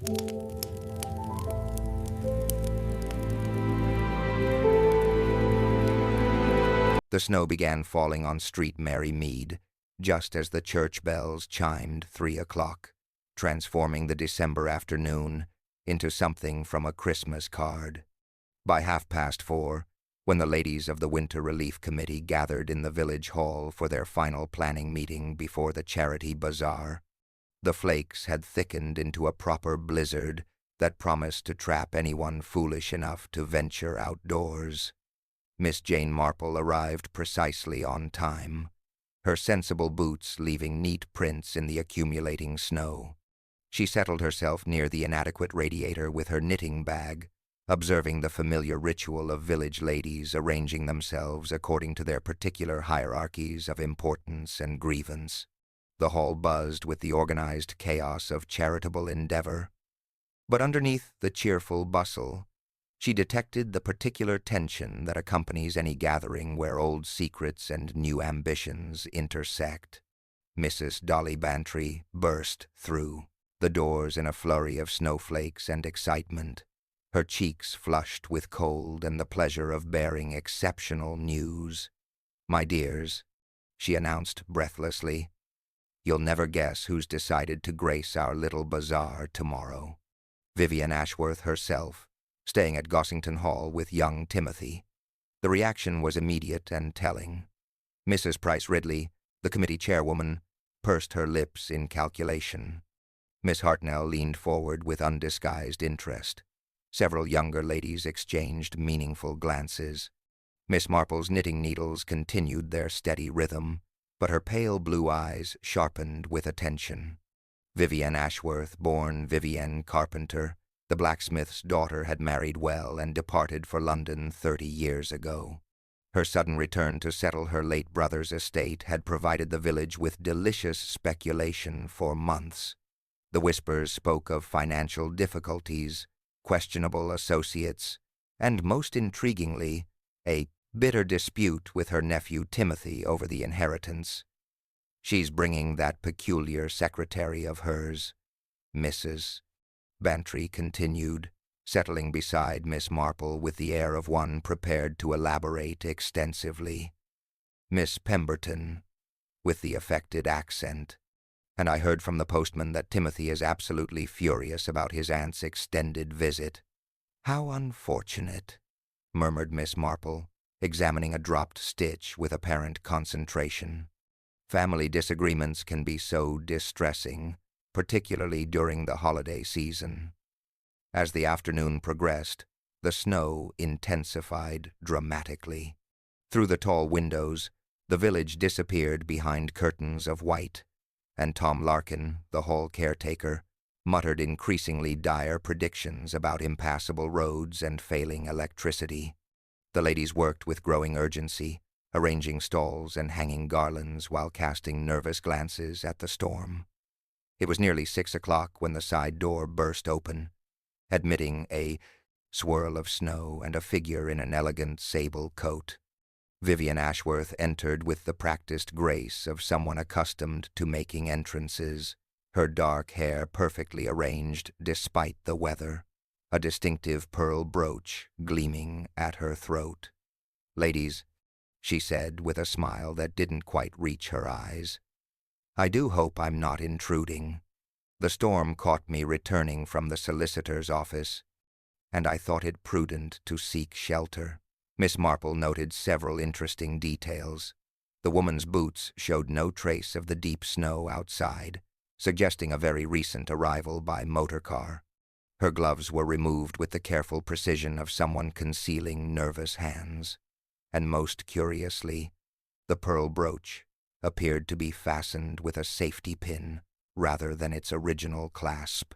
The snow began falling on Street Mary Mead, just as the church bells chimed 3 o'clock, transforming the December afternoon into something from a Christmas card. By 4:30, when the ladies of the Winter Relief Committee gathered in the village hall for their final planning meeting before the charity bazaar, the flakes had thickened into a proper blizzard that promised to trap anyone foolish enough to venture outdoors. Miss Jane Marple arrived precisely on time, her sensible boots leaving neat prints in the accumulating snow. She settled herself near the inadequate radiator with her knitting bag, observing the familiar ritual of village ladies arranging themselves according to their particular hierarchies of importance and grievance. The hall buzzed with the organized chaos of charitable endeavor. But underneath the cheerful bustle, she detected the particular tension that accompanies any gathering where old secrets and new ambitions intersect. Mrs. Dolly Bantry burst through the doors in a flurry of snowflakes and excitement, her cheeks flushed with cold and the pleasure of bearing exceptional news. "My dears," she announced breathlessly, "you'll never guess who's decided to grace our little bazaar tomorrow. Vivian Ashworth herself, staying at Gossington Hall with young Timothy." The reaction was immediate and telling. Mrs. Price Ridley, the committee chairwoman, pursed her lips in calculation. Miss Hartnell leaned forward with undisguised interest. Several younger ladies exchanged meaningful glances. Miss Marple's knitting needles continued their steady rhythm, but her pale blue eyes sharpened with attention. Vivian Ashworth, born Vivienne Carpenter, the blacksmith's daughter, had married well and departed for London 30 years ago. Her sudden return to settle her late brother's estate had provided the village with delicious speculation for months. The whispers spoke of financial difficulties, questionable associates, and, most intriguingly, a bitter dispute with her nephew Timothy over the inheritance. "She's bringing that peculiar secretary of hers," Mrs. Bantry continued, settling beside Miss Marple with the air of one prepared to elaborate extensively. "Miss Pemberton," with the affected accent. "And I heard from the postman that Timothy is absolutely furious about his aunt's extended visit." "How unfortunate," murmured Miss Marple, examining a dropped stitch with apparent concentration. "Family disagreements can be so distressing, particularly during the holiday season." As the afternoon progressed, the snow intensified dramatically. Through the tall windows, the village disappeared behind curtains of white, and Tom Larkin, the hall caretaker, muttered increasingly dire predictions about impassable roads and failing electricity. The ladies worked with growing urgency, arranging stalls and hanging garlands while casting nervous glances at the storm. It was nearly 6 o'clock when the side door burst open, admitting a swirl of snow and a figure in an elegant sable coat. Vivian Ashworth entered with the practiced grace of someone accustomed to making entrances, her dark hair perfectly arranged despite the weather, a distinctive pearl brooch gleaming at her throat. "Ladies," she said with a smile that didn't quite reach her eyes, "I do hope I'm not intruding. The storm caught me returning from the solicitor's office, and I thought it prudent to seek shelter." Miss Marple noted several interesting details. The woman's boots showed no trace of the deep snow outside, suggesting a very recent arrival by motor car. Her gloves were removed with the careful precision of someone concealing nervous hands. And most curiously, the pearl brooch appeared to be fastened with a safety pin rather than its original clasp.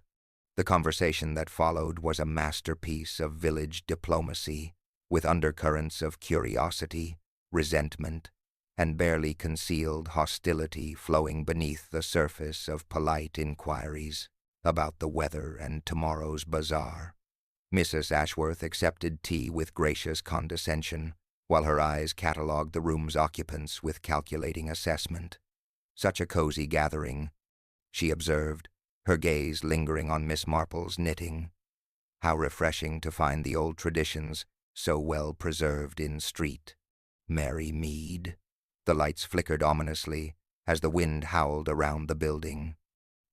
The conversation that followed was a masterpiece of village diplomacy, with undercurrents of curiosity, resentment, and barely concealed hostility flowing beneath the surface of polite inquiries about the weather and tomorrow's bazaar. Mrs. Ashworth accepted tea with gracious condescension, while her eyes catalogued the room's occupants with calculating assessment. "Such a cozy gathering," she observed, her gaze lingering on Miss Marple's knitting. How refreshing to find the old traditions so well preserved in Street Mary Mead. The lights flickered ominously as the wind howled around the building.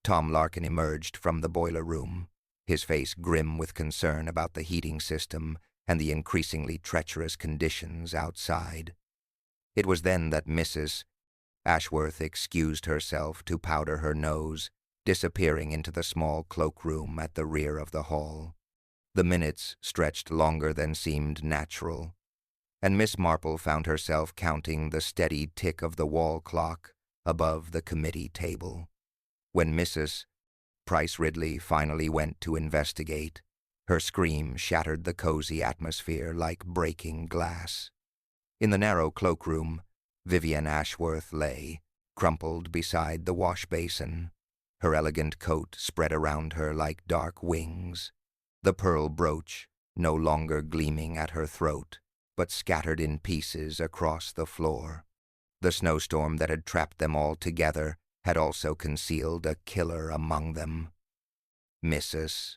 Tom Larkin emerged from the boiler room, his face grim with concern about the heating system and the increasingly treacherous conditions outside. It was then that Mrs. Ashworth excused herself to powder her nose, disappearing into the small cloakroom at the rear of the hall. The minutes stretched longer than seemed natural, and Miss Marple found herself counting the steady tick of the wall clock above the committee table. When Mrs. Price Ridley finally went to investigate, her scream shattered the cozy atmosphere like breaking glass. In the narrow cloakroom, Vivian Ashworth lay, crumpled beside the wash basin, her elegant coat spread around her like dark wings, the pearl brooch no longer gleaming at her throat, but scattered in pieces across the floor. The snowstorm that had trapped them all together had also concealed a killer among them. Mrs.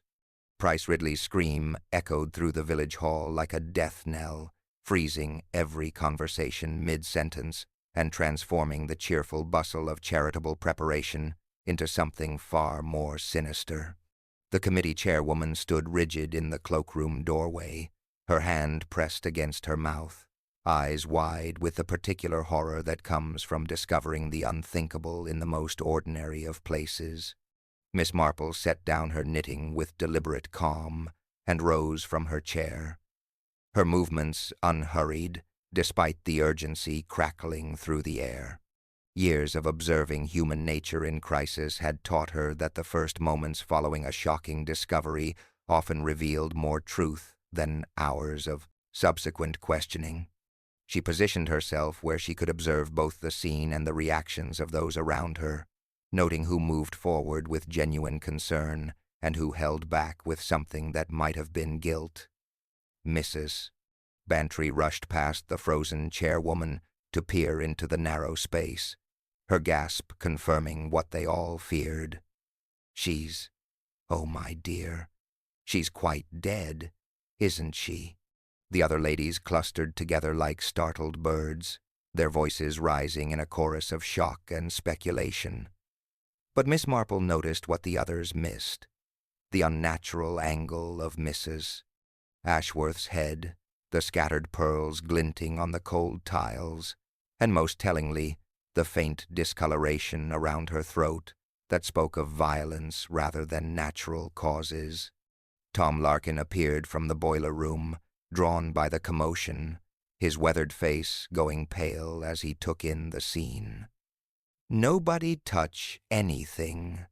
Price Ridley's scream echoed through the village hall like a death knell, freezing every conversation mid-sentence and transforming the cheerful bustle of charitable preparation into something far more sinister. The committee chairwoman stood rigid in the cloakroom doorway, her hand pressed against her mouth, eyes wide with the particular horror that comes from discovering the unthinkable in the most ordinary of places. Miss Marple set down her knitting with deliberate calm and rose from her chair, her movements unhurried, despite the urgency crackling through the air. Years of observing human nature in crisis had taught her that the first moments following a shocking discovery often revealed more truth than hours of subsequent questioning. She positioned herself where she could observe both the scene and the reactions of those around her, noting who moved forward with genuine concern and who held back with something that might have been guilt. Mrs. Bantry rushed past the frozen chairwoman to peer into the narrow space, her gasp confirming what they all feared. Oh my dear, she's quite dead, isn't she? The other ladies clustered together like startled birds, their voices rising in a chorus of shock and speculation. But Miss Marple noticed what the others missed: the unnatural angle of Mrs. Ashworth's head, the scattered pearls glinting on the cold tiles, and most tellingly, the faint discoloration around her throat that spoke of violence rather than natural causes. Tom Larkin appeared from the boiler room, drawn by the commotion, his weathered face going pale as he took in the scene. "Nobody touch anything,"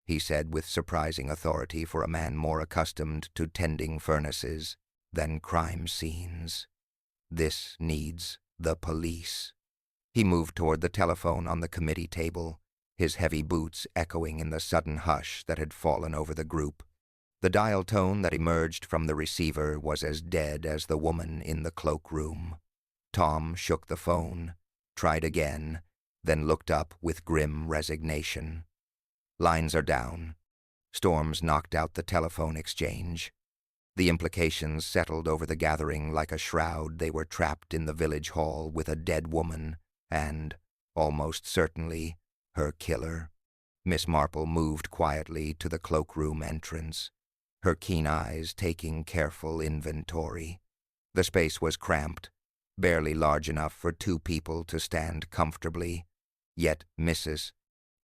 he said with surprising authority for a man more accustomed to tending furnaces than crime scenes. "This needs the police." He moved toward the telephone on the committee table, his heavy boots echoing in the sudden hush that had fallen over the group. The dial tone that emerged from the receiver was as dead as the woman in the cloakroom. Tom shook the phone, tried again, then looked up with grim resignation. "Lines are down." Storms knocked out the telephone exchange. The implications settled over the gathering like a shroud. They were trapped in the village hall with a dead woman and, almost certainly, her killer. Miss Marple moved quietly to the cloakroom entrance, her keen eyes taking careful inventory. The space was cramped, barely large enough for two people to stand comfortably, yet Mrs.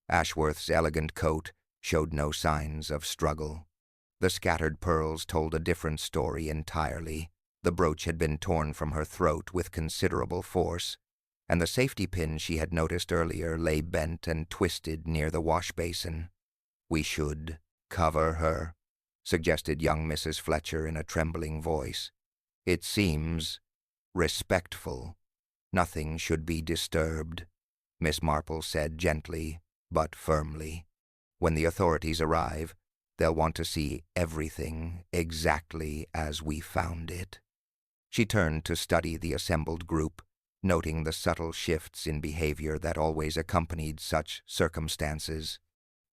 Ashworth's elegant coat showed no signs of struggle. The scattered pearls told a different story entirely. The brooch had been torn from her throat with considerable force, and the safety pin she had noticed earlier lay bent and twisted near the wash basin. "We should cover her," suggested young Mrs. Fletcher in a trembling voice. "It seems respectful. Nothing should be disturbed," Miss Marple said gently but firmly. "When the authorities arrive, they'll want to see everything exactly as we found it." She turned to study the assembled group, noting the subtle shifts in behavior that always accompanied such circumstances.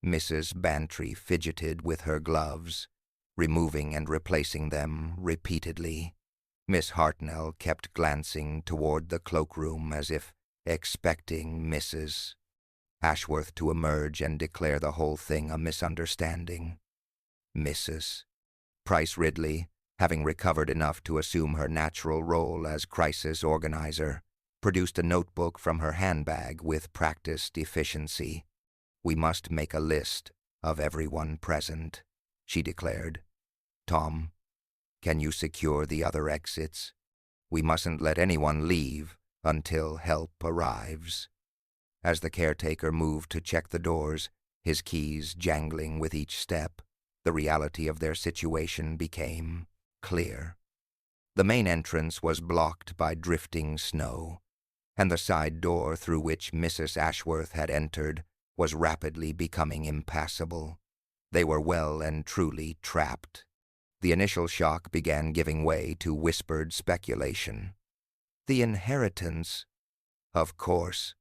Mrs. Bantry fidgeted with her gloves, removing and replacing them repeatedly. Miss Hartnell kept glancing toward the cloakroom as if expecting Mrs. Ashworth to emerge and declare the whole thing a misunderstanding. Mrs. Price Ridley, having recovered enough to assume her natural role as crisis organizer, produced a notebook from her handbag with practiced efficiency. "We must make a list of everyone present," she declared. "Tom, can you secure the other exits? We mustn't let anyone leave until help arrives." As the caretaker moved to check the doors, his keys jangling with each step, the reality of their situation became clear. The main entrance was blocked by drifting snow, and the side door through which Mrs. Ashworth had entered was rapidly becoming impassable. They were well and truly trapped. The initial shock began giving way to whispered speculation. "The inheritance, of course,"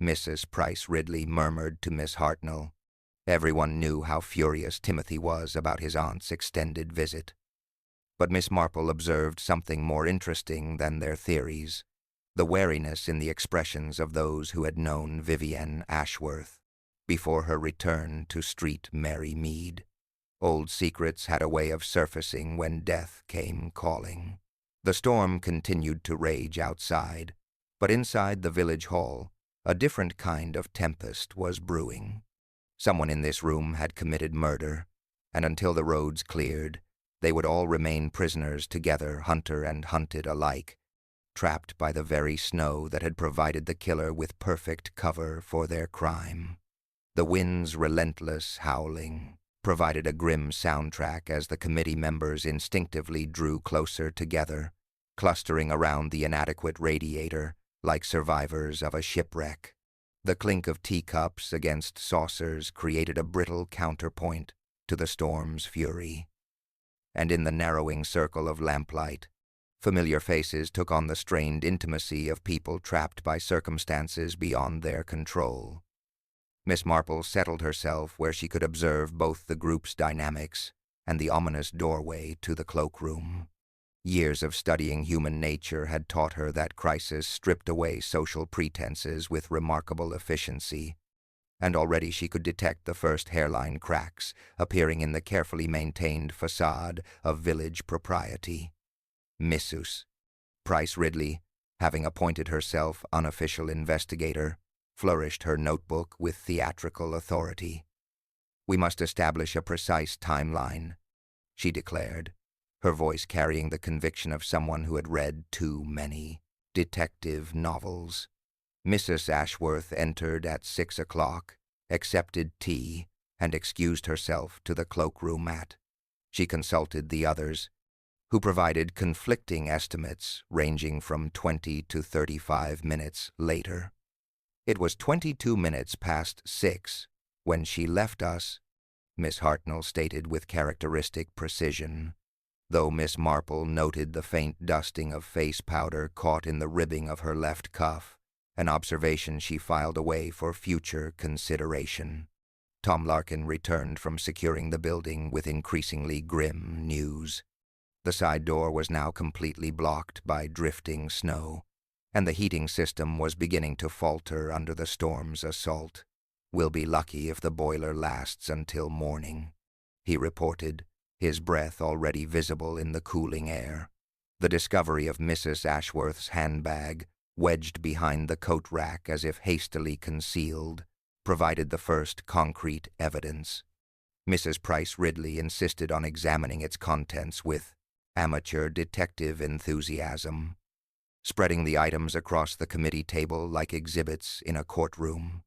Mrs. Price Ridley murmured to Miss Hartnell. Everyone knew how furious Timothy was about his aunt's extended visit. But Miss Marple observed something more interesting than their theories, the wariness in the expressions of those who had known Vivienne Ashworth before her return to Street Mary Mead. Old secrets had a way of surfacing when death came calling. The storm continued to rage outside, but inside the village hall, a different kind of tempest was brewing. Someone in this room had committed murder, and until the roads cleared, they would all remain prisoners together, hunter and hunted alike, trapped by the very snow that had provided the killer with perfect cover for their crime. The wind's relentless howling provided a grim soundtrack as the committee members instinctively drew closer together, clustering around the inadequate radiator like survivors of a shipwreck. The clink of teacups against saucers created a brittle counterpoint to the storm's fury. And in the narrowing circle of lamplight, familiar faces took on the strained intimacy of people trapped by circumstances beyond their control. Miss Marple settled herself where she could observe both the group's dynamics and the ominous doorway to the cloakroom. Years of studying human nature had taught her that crisis stripped away social pretenses with remarkable efficiency, and already she could detect the first hairline cracks appearing in the carefully maintained facade of village propriety. Mrs. Price Ridley, having appointed herself unofficial investigator, flourished her notebook with theatrical authority. "We must establish a precise timeline," she declared, her voice carrying the conviction of someone who had read too many detective novels. Mrs. Ashworth entered at 6 o'clock, accepted tea, and excused herself to the cloakroom. She consulted the others, who provided conflicting estimates ranging from 20 to 35 minutes later. "It was 22 minutes past 6 when she left us," Miss Hartnell stated with characteristic precision, though Miss Marple noted the faint dusting of face powder caught in the ribbing of her left cuff, an observation she filed away for future consideration. Tom Larkin returned from securing the building with increasingly grim news. The side door was now completely blocked by drifting snow, and the heating system was beginning to falter under the storm's assault. "We'll be lucky if the boiler lasts until morning," he reported, his breath already visible in the cooling air. The discovery of Mrs. Ashworth's handbag, wedged behind the coat rack as if hastily concealed, provided the first concrete evidence. Mrs. Price Ridley insisted on examining its contents with amateur detective enthusiasm, spreading the items across the committee table like exhibits in a courtroom.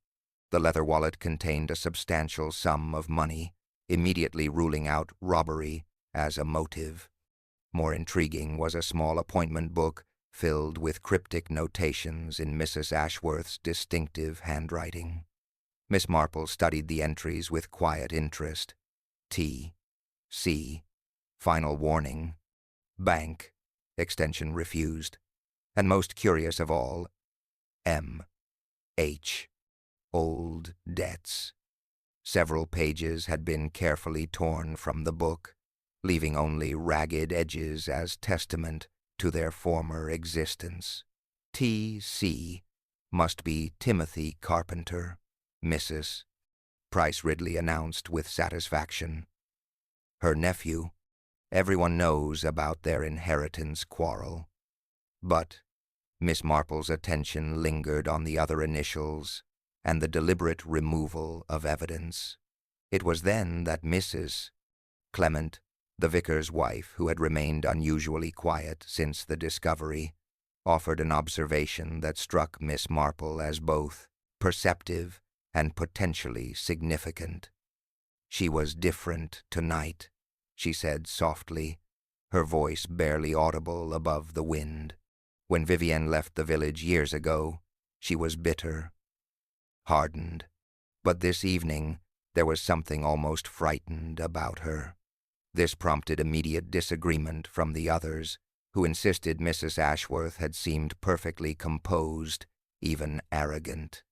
The leather wallet contained a substantial sum of money, immediately ruling out robbery as a motive. More intriguing was a small appointment book filled with cryptic notations in Mrs. Ashworth's distinctive handwriting. Miss Marple studied the entries with quiet interest. T. C. Final warning. Bank. Extension refused. And most curious of all, M. H. Old debts. Several pages had been carefully torn from the book, leaving only ragged edges as testament to their former existence. T.C. must be Timothy Carpenter, Mrs. Price Ridley announced with satisfaction. Her nephew. Everyone knows about their inheritance quarrel. But Miss Marple's attention lingered on the other initials and the deliberate removal of evidence. It was then that Mrs. Clement, the vicar's wife, who had remained unusually quiet since the discovery, offered an observation that struck Miss Marple as both perceptive and potentially significant. "She was different tonight," she said softly, her voice barely audible above the wind. "When Vivienne left the village years ago, she was bitter, hardened. But this evening, there was something almost frightened about her." This prompted immediate disagreement from the others, who insisted Mrs. Ashworth had seemed perfectly composed, even arrogant.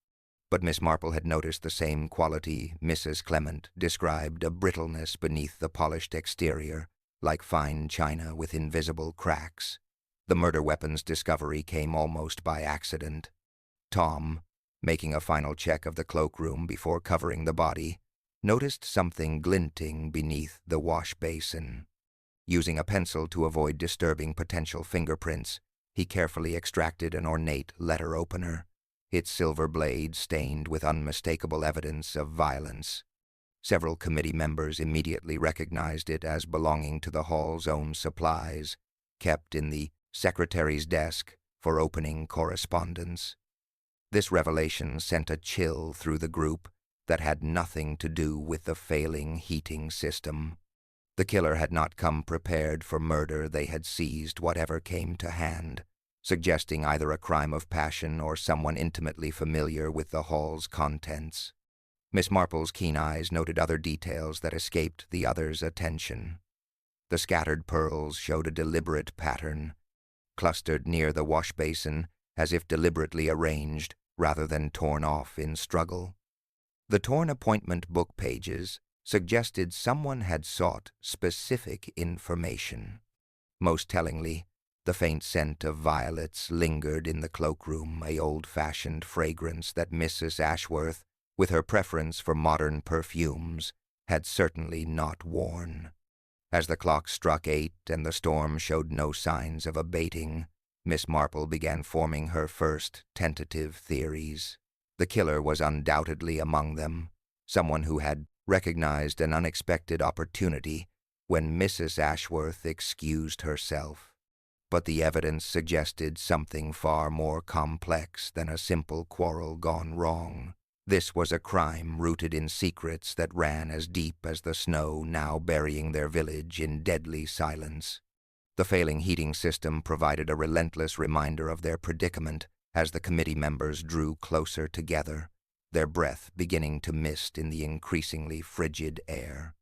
But Miss Marple had noticed the same quality Mrs. Clement described, a brittleness beneath the polished exterior, like fine china with invisible cracks. The murder weapon's discovery came almost by accident. Tom, making a final check of the cloakroom before covering the body, noticed something glinting beneath the wash basin. Using a pencil to avoid disturbing potential fingerprints, he carefully extracted an ornate letter opener, its silver blade stained with unmistakable evidence of violence. Several committee members immediately recognized it as belonging to the hall's own supplies, kept in the secretary's desk for opening correspondence. This revelation sent a chill through the group that had nothing to do with the failing heating system. The killer had not come prepared for murder. They had seized whatever came to hand, suggesting either a crime of passion or someone intimately familiar with the hall's contents. Miss Marple's keen eyes noted other details that escaped the others' attention. The scattered pearls showed a deliberate pattern, clustered near the wash basin as if deliberately arranged rather than torn off in struggle. The torn appointment book pages suggested someone had sought specific information. Most tellingly, the faint scent of violets lingered in the cloakroom, a old-fashioned fragrance that Mrs. Ashworth, with her preference for modern perfumes, had certainly not worn. As the clock struck 8 and the storm showed no signs of abating, Miss Marple began forming her first tentative theories. The killer was undoubtedly among them, someone who had recognized an unexpected opportunity when Mrs. Ashworth excused herself. But the evidence suggested something far more complex than a simple quarrel gone wrong. This was a crime rooted in secrets that ran as deep as the snow now burying their village in deadly silence. The failing heating system provided a relentless reminder of their predicament as the committee members drew closer together, their breath beginning to mist in the increasingly frigid air.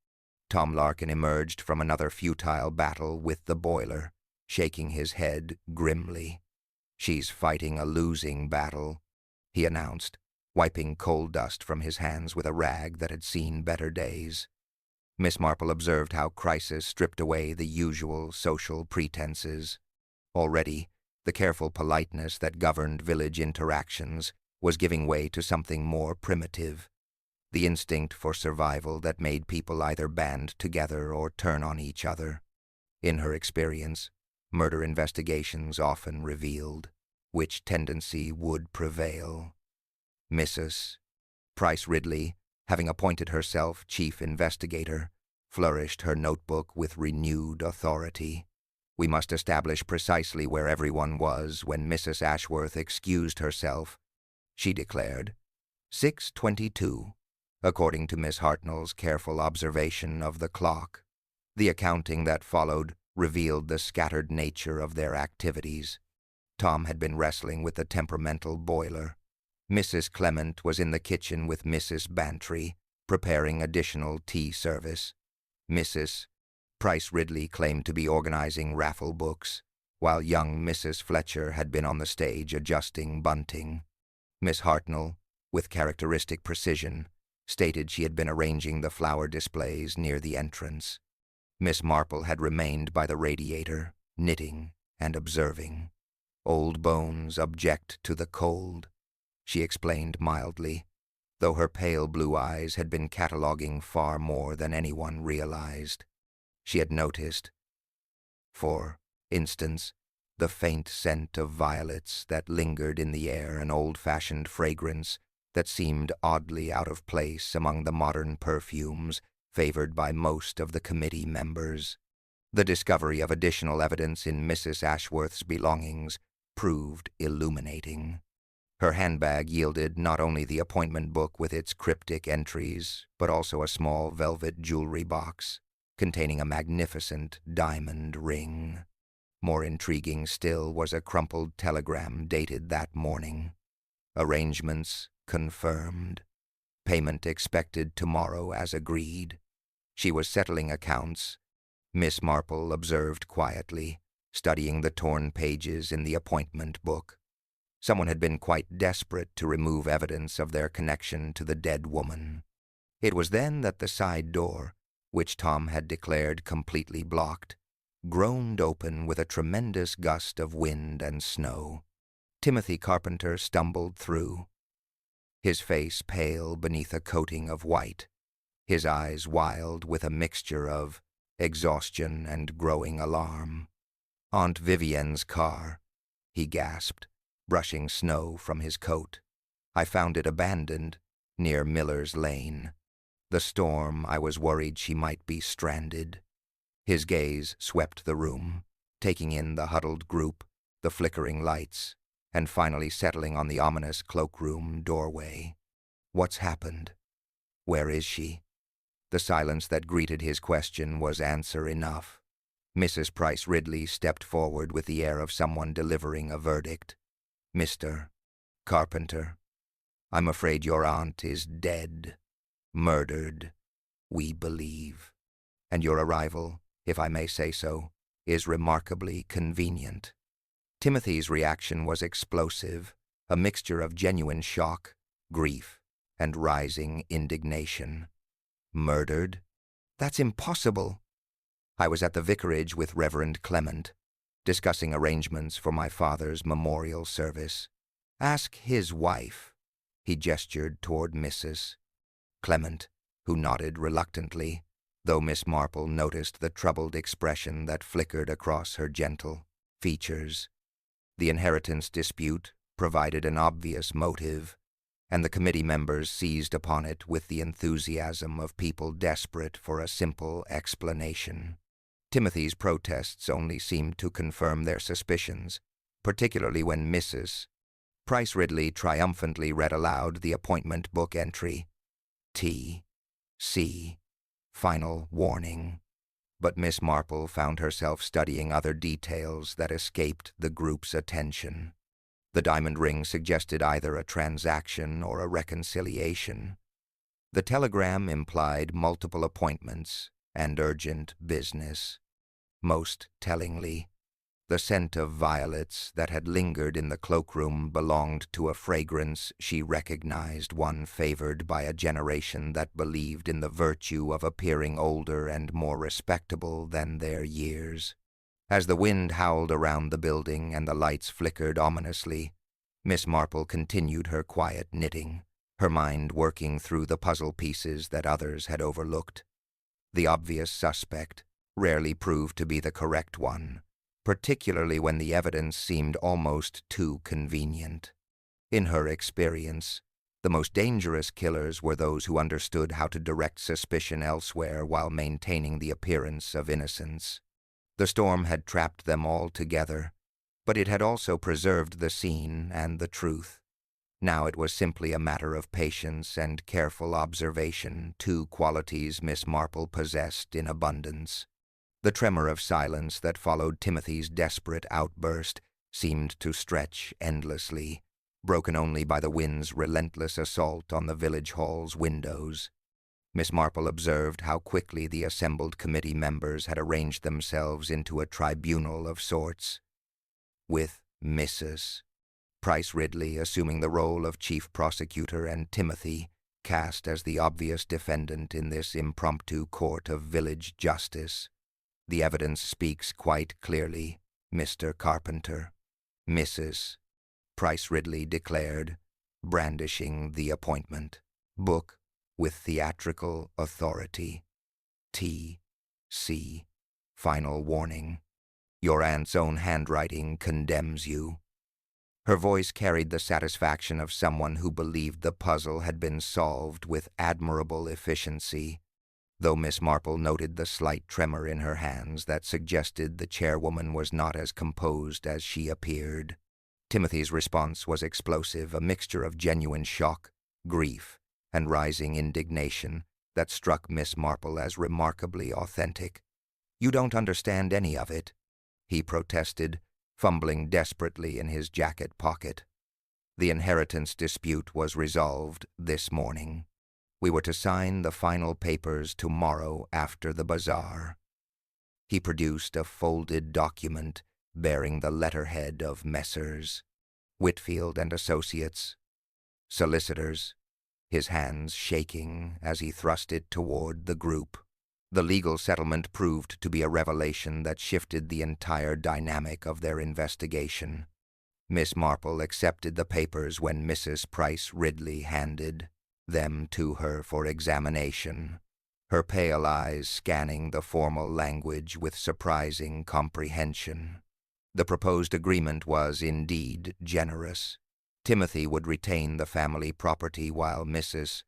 Tom Larkin emerged from another futile battle with the boiler, shaking his head grimly. "She's fighting a losing battle," he announced, wiping coal dust from his hands with a rag that had seen better days. Miss Marple observed how crisis stripped away the usual social pretenses. Already, the careful politeness that governed village interactions was giving way to something more primitive, the instinct for survival that made people either band together or turn on each other. In her experience, murder investigations often revealed which tendency would prevail. Mrs. Price Ridley, having appointed herself chief investigator, flourished her notebook with renewed authority. "We must establish precisely where everyone was when Mrs. Ashworth excused herself," she declared. 6:22, according to Miss Hartnell's careful observation of the clock. The accounting that followed revealed the scattered nature of their activities. Tom had been wrestling with the temperamental boiler. Mrs. Clement was in the kitchen with Mrs. Bantry, preparing additional tea service. Mrs. Price Ridley claimed to be organizing raffle books, while young Mrs. Fletcher had been on the stage adjusting bunting. Miss Hartnell, with characteristic precision, stated she had been arranging the flower displays near the entrance. Miss Marple had remained by the radiator, knitting and observing. Old bones object to the cold, she explained mildly, though her pale blue eyes had been cataloguing far more than anyone realized. She had noticed, for instance, the faint scent of violets that lingered in the air, an old-fashioned fragrance that seemed oddly out of place among the modern perfumes favored by most of the committee members. The discovery of additional evidence in Mrs. Ashworth's belongings proved illuminating. Her handbag yielded not only the appointment book with its cryptic entries, but also a small velvet jewelry box containing a magnificent diamond ring. More intriguing still was a crumpled telegram dated that morning. Arrangements confirmed. Payment expected tomorrow as agreed. She was settling accounts, Miss Marple observed quietly, studying the torn pages in the appointment book. Someone had been quite desperate to remove evidence of their connection to the dead woman. It was then that the side door, which Tom had declared completely blocked, groaned open with a tremendous gust of wind and snow. Timothy Carpenter stumbled through, his face pale beneath a coating of white, his eyes wild with a mixture of exhaustion and growing alarm. "Aunt Vivienne's car," he gasped, brushing snow from his coat. "I found it abandoned near Miller's Lane. The storm, I was worried she might be stranded." His gaze swept the room, taking in the huddled group, the flickering lights, and finally settling on the ominous cloakroom doorway. "What's happened? Where is she?" The silence that greeted his question was answer enough. Mrs. Price Ridley stepped forward with the air of someone delivering a verdict. "Mr. Carpenter, I'm afraid your aunt is dead. Murdered, we believe. And your arrival, if I may say so, is remarkably convenient." Timothy's reaction was explosive, a mixture of genuine shock, grief, and rising indignation. "Murdered? That's impossible. I was at the vicarage with Reverend Clement, discussing arrangements for my father's memorial service. Ask his wife." He gestured toward Mrs. Clement, who nodded reluctantly, though Miss Marple noticed the troubled expression that flickered across her gentle features. The inheritance dispute provided an obvious motive, and the committee members seized upon it with the enthusiasm of people desperate for a simple explanation. Timothy's protests only seemed to confirm their suspicions, particularly when Mrs. Price Ridley triumphantly read aloud the appointment book entry, T.C. Final warning. But Miss Marple found herself studying other details that escaped the group's attention. The diamond ring suggested either a transaction or a reconciliation. The telegram implied multiple appointments and urgent business. Most tellingly, the scent of violets that had lingered in the cloakroom belonged to a fragrance she recognized, one favored by a generation that believed in the virtue of appearing older and more respectable than their years. As the wind howled around the building and the lights flickered ominously, Miss Marple continued her quiet knitting, her mind working through the puzzle pieces that others had overlooked. The obvious suspect rarely proved to be the correct one, particularly when the evidence seemed almost too convenient. In her experience, the most dangerous killers were those who understood how to direct suspicion elsewhere while maintaining the appearance of innocence. The storm had trapped them all together, but it had also preserved the scene and the truth. Now it was simply a matter of patience and careful observation, two qualities Miss Marple possessed in abundance. The tremor of silence that followed Timothy's desperate outburst seemed to stretch endlessly, broken only by the wind's relentless assault on the village hall's windows. Miss Marple observed how quickly the assembled committee members had arranged themselves into a tribunal of sorts, with Mrs. Price Ridley assuming the role of chief prosecutor and Timothy cast as the obvious defendant in this impromptu court of village justice. The evidence speaks quite clearly, Mr. Carpenter. Mrs. Price Ridley declared, brandishing the appointment book with theatrical authority. T.C. Final warning. Your aunt's own handwriting condemns you. Her voice carried the satisfaction of someone who believed the puzzle had been solved with admirable efficiency, though Miss Marple noted the slight tremor in her hands that suggested the chairwoman was not as composed as she appeared. Timothy's response was explosive, a mixture of genuine shock, grief, and rising indignation that struck Miss Marple as remarkably authentic. "You don't understand any of it," he protested, fumbling desperately in his jacket pocket. The inheritance dispute was resolved this morning. We were to sign the final papers tomorrow after the bazaar. He produced a folded document bearing the letterhead of Messrs. Whitfield and Associates, solicitors, his hands shaking as he thrust it toward the group. The legal settlement proved to be a revelation that shifted the entire dynamic of their investigation. Miss Marple accepted the papers when Mrs. Price Ridley handed them to her for examination, her pale eyes scanning the formal language with surprising comprehension. The proposed agreement was indeed generous. Timothy would retain the family property while Mrs.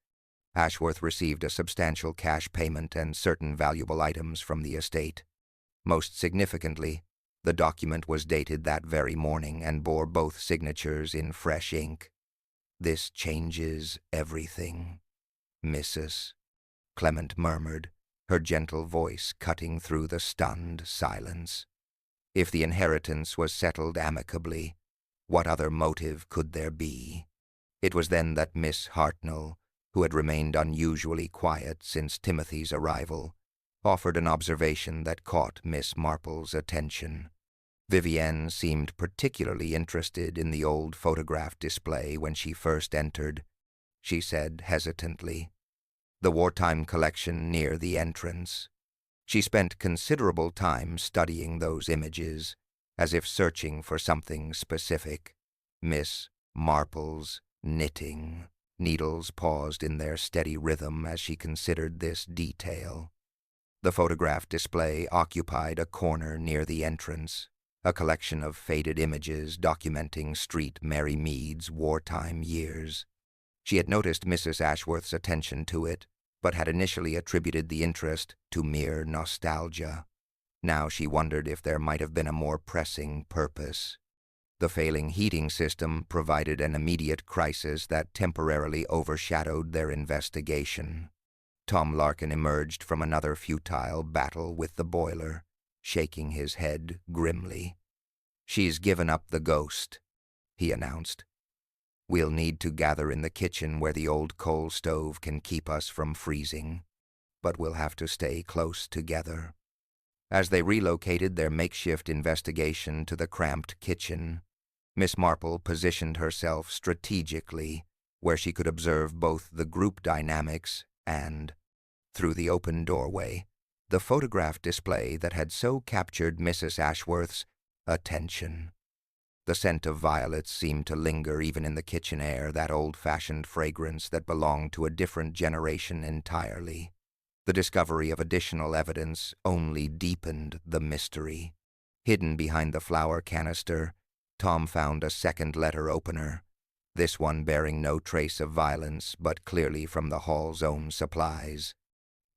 Ashworth received a substantial cash payment and certain valuable items from the estate. Most significantly, the document was dated that very morning and bore both signatures in fresh ink. "This changes everything," Mrs. Clement murmured, her gentle voice cutting through the stunned silence. If the inheritance was settled amicably, what other motive could there be? It was then that Miss Hartnell, who had remained unusually quiet since Timothy's arrival, offered an observation that caught Miss Marple's attention. Vivienne seemed particularly interested in the old photograph display when she first entered, she said hesitantly. The wartime collection near the entrance. She spent considerable time studying those images, as if searching for something specific. Miss Marple's knitting. Needles paused in their steady rhythm as she considered this detail. The photograph display occupied a corner near the entrance, a collection of faded images documenting Street Mary Mead's wartime years. She had noticed Mrs. Ashworth's attention to it, but had initially attributed the interest to mere nostalgia. Now she wondered if there might have been a more pressing purpose. The failing heating system provided an immediate crisis that temporarily overshadowed their investigation. Tom Larkin emerged from another futile battle with the boiler, shaking his head grimly. "She's given up the ghost," he announced. "We'll need to gather in the kitchen where the old coal stove can keep us from freezing, but we'll have to stay close together." As they relocated their makeshift investigation to the cramped kitchen, Miss Marple positioned herself strategically where she could observe both the group dynamics and, through the open doorway, the photograph display that had so captured Mrs. Ashworth's attention. The scent of violets seemed to linger even in the kitchen air, that old-fashioned fragrance that belonged to a different generation entirely. The discovery of additional evidence only deepened the mystery. Hidden behind the flour canister, Tom found a second letter opener, this one bearing no trace of violence but clearly from the hall's own supplies.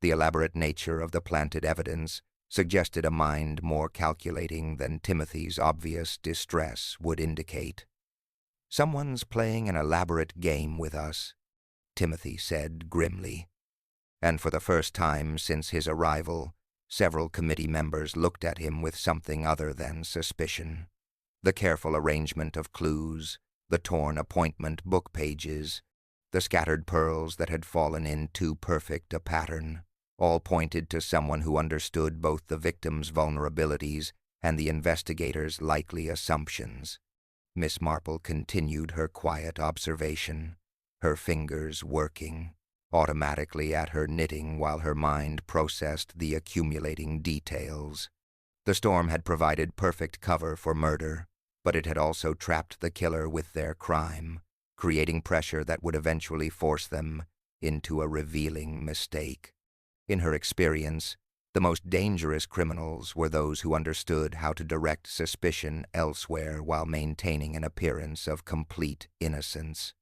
The elaborate nature of the planted evidence suggested a mind more calculating than Timothy's obvious distress would indicate. "Someone's playing an elaborate game with us," Timothy said grimly. And for the first time since his arrival, several committee members looked at him with something other than suspicion. The careful arrangement of clues, the torn appointment book pages, the scattered pearls that had fallen in too perfect a pattern, all pointed to someone who understood both the victim's vulnerabilities and the investigator's likely assumptions. Miss Marple continued her quiet observation, her fingers working. automatically at her knitting while her mind processed the accumulating details. The storm had provided perfect cover for murder, but it had also trapped the killer with their crime, creating pressure that would eventually force them into a revealing mistake. In her experience, the most dangerous criminals were those who understood how to direct suspicion elsewhere while maintaining an appearance of complete innocence.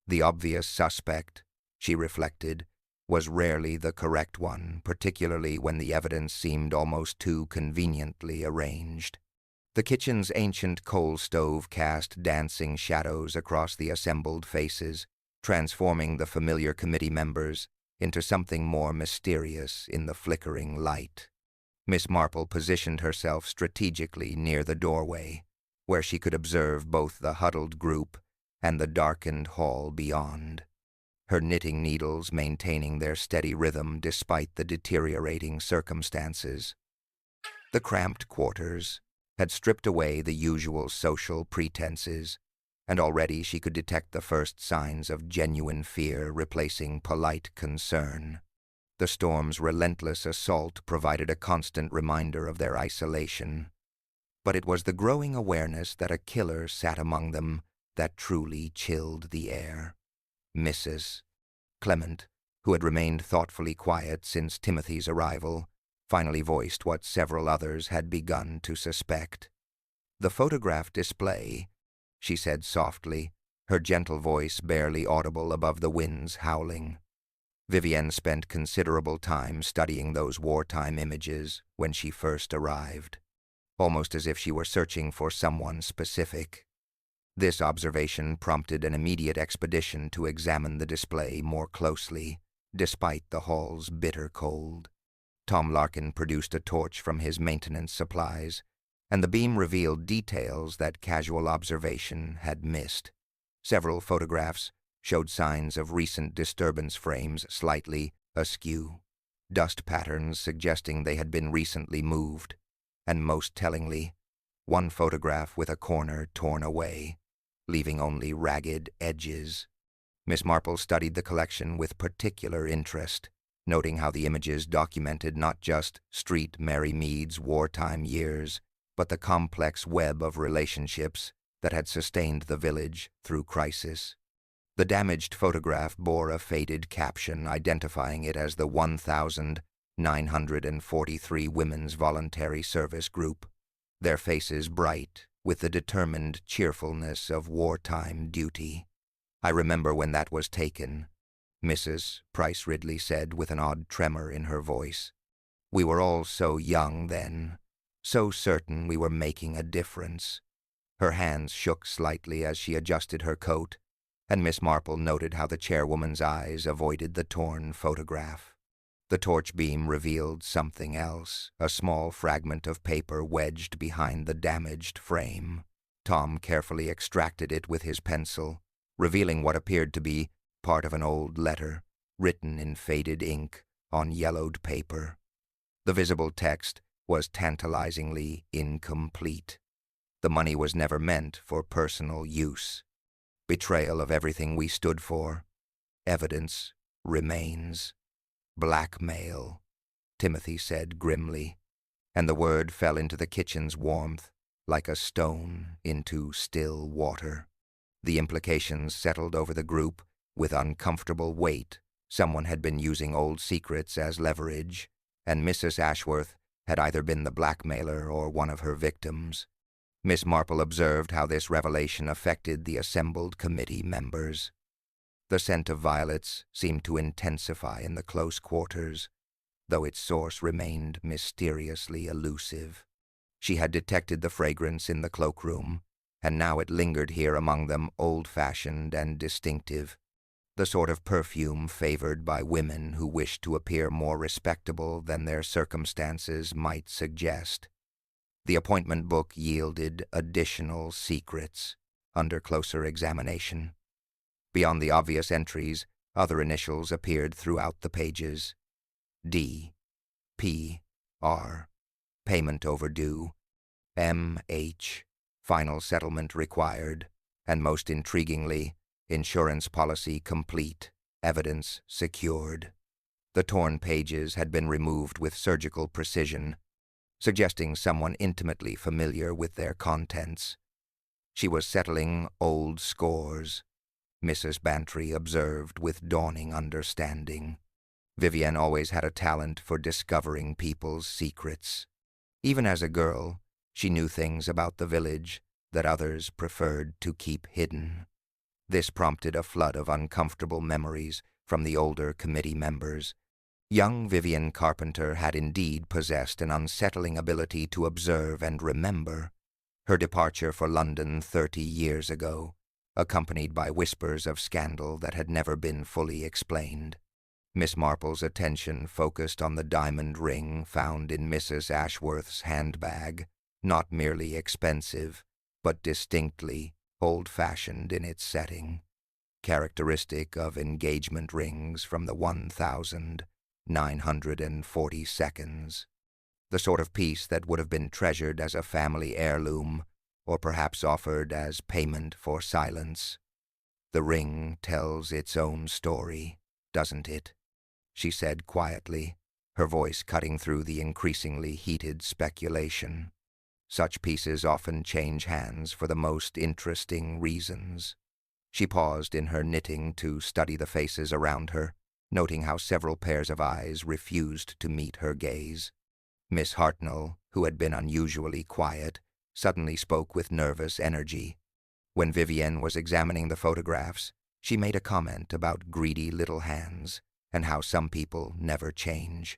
The obvious suspect, she reflected, was rarely the correct one, particularly when the evidence seemed almost too conveniently arranged. The kitchen's ancient coal stove cast dancing shadows across the assembled faces, transforming the familiar committee members into something more mysterious in the flickering light. Miss Marple positioned herself strategically near the doorway, where she could observe both the huddled group and the darkened hall beyond, her knitting needles maintaining their steady rhythm despite the deteriorating circumstances. The cramped quarters had stripped away the usual social pretenses, and already she could detect the first signs of genuine fear replacing polite concern. The storm's relentless assault provided a constant reminder of their isolation, but it was the growing awareness that a killer sat among them that truly chilled the air. Mrs. Clement, who had remained thoughtfully quiet since Timothy's arrival, finally voiced what several others had begun to suspect. "The photograph display," she said softly, her gentle voice barely audible above the wind's howling. Vivienne spent considerable time studying those wartime images when she first arrived, almost as if she were searching for someone specific. This observation prompted an immediate expedition to examine the display more closely, despite the hall's bitter cold. Tom Larkin produced a torch from his maintenance supplies, and the beam revealed details that casual observation had missed. Several photographs showed signs of recent disturbance, frames slightly askew, dust patterns suggesting they had been recently moved, and most tellingly, one photograph with a corner torn away, leaving only ragged edges. Miss Marple studied the collection with particular interest, noting how the images documented not just Street Mary Mead's wartime years, but the complex web of relationships that had sustained the village through crisis. The damaged photograph bore a faded caption identifying it as the 1,943 Women's Voluntary Service Group, their faces bright with the determined cheerfulness of wartime duty. "I remember when that was taken," Mrs. Price Ridley said with an odd tremor in her voice. "We were all so young then, so certain we were making a difference." Her hands shook slightly as she adjusted her coat, and Miss Marple noted how the chairwoman's eyes avoided the torn photograph. The torch beam revealed something else, a small fragment of paper wedged behind the damaged frame. Tom carefully extracted it with his pencil, revealing what appeared to be part of an old letter, written in faded ink on yellowed paper. The visible text was tantalizingly incomplete. The money was never meant for personal use. Betrayal of everything we stood for. Evidence remains. "Blackmail," Timothy said grimly, and the word fell into the kitchen's warmth like a stone into still water. The implications settled over the group with uncomfortable weight. Someone had been using old secrets as leverage, and Mrs. Ashworth had either been the blackmailer or one of her victims. Miss Marple observed how this revelation affected the assembled committee members. The scent of violets seemed to intensify in the close quarters, though its source remained mysteriously elusive. She had detected the fragrance in the cloakroom, and now it lingered here among them, old-fashioned and distinctive, the sort of perfume favored by women who wished to appear more respectable than their circumstances might suggest. The appointment book yielded additional secrets under closer examination. Beyond the obvious entries, other initials appeared throughout the pages. D, P, R, payment overdue, M, H, final settlement required, and most intriguingly, insurance policy complete. evidence secured. The torn pages had been removed with surgical precision, suggesting someone intimately familiar with their contents. She was settling old scores, Mrs. Bantry observed with dawning understanding. Vivienne always had a talent for discovering people's secrets. Even as a girl, she knew things about the village that others preferred to keep hidden. This prompted a flood of uncomfortable memories from the older committee members. Young Vivienne Carpenter had indeed possessed an unsettling ability to observe and remember. Her departure for London 30 years ago, accompanied by whispers of scandal that had never been fully explained. Miss Marple's attention focused on the diamond ring found in Mrs. Ashworth's handbag, not merely expensive, but distinctly old-fashioned in its setting, characteristic of engagement rings from the 1942, the sort of piece that would have been treasured as a family heirloom, or perhaps offered as payment for silence. "The ring tells its own story, doesn't it?" she said quietly, her voice cutting through the increasingly heated speculation. Such pieces often change hands for the most interesting reasons. She paused in her knitting to study the faces around her, noting how several pairs of eyes refused to meet her gaze. Miss Hartnell, who had been unusually quiet, suddenly spoke with nervous energy. When Vivienne was examining the photographs, she made a comment about greedy little hands and how some people never change.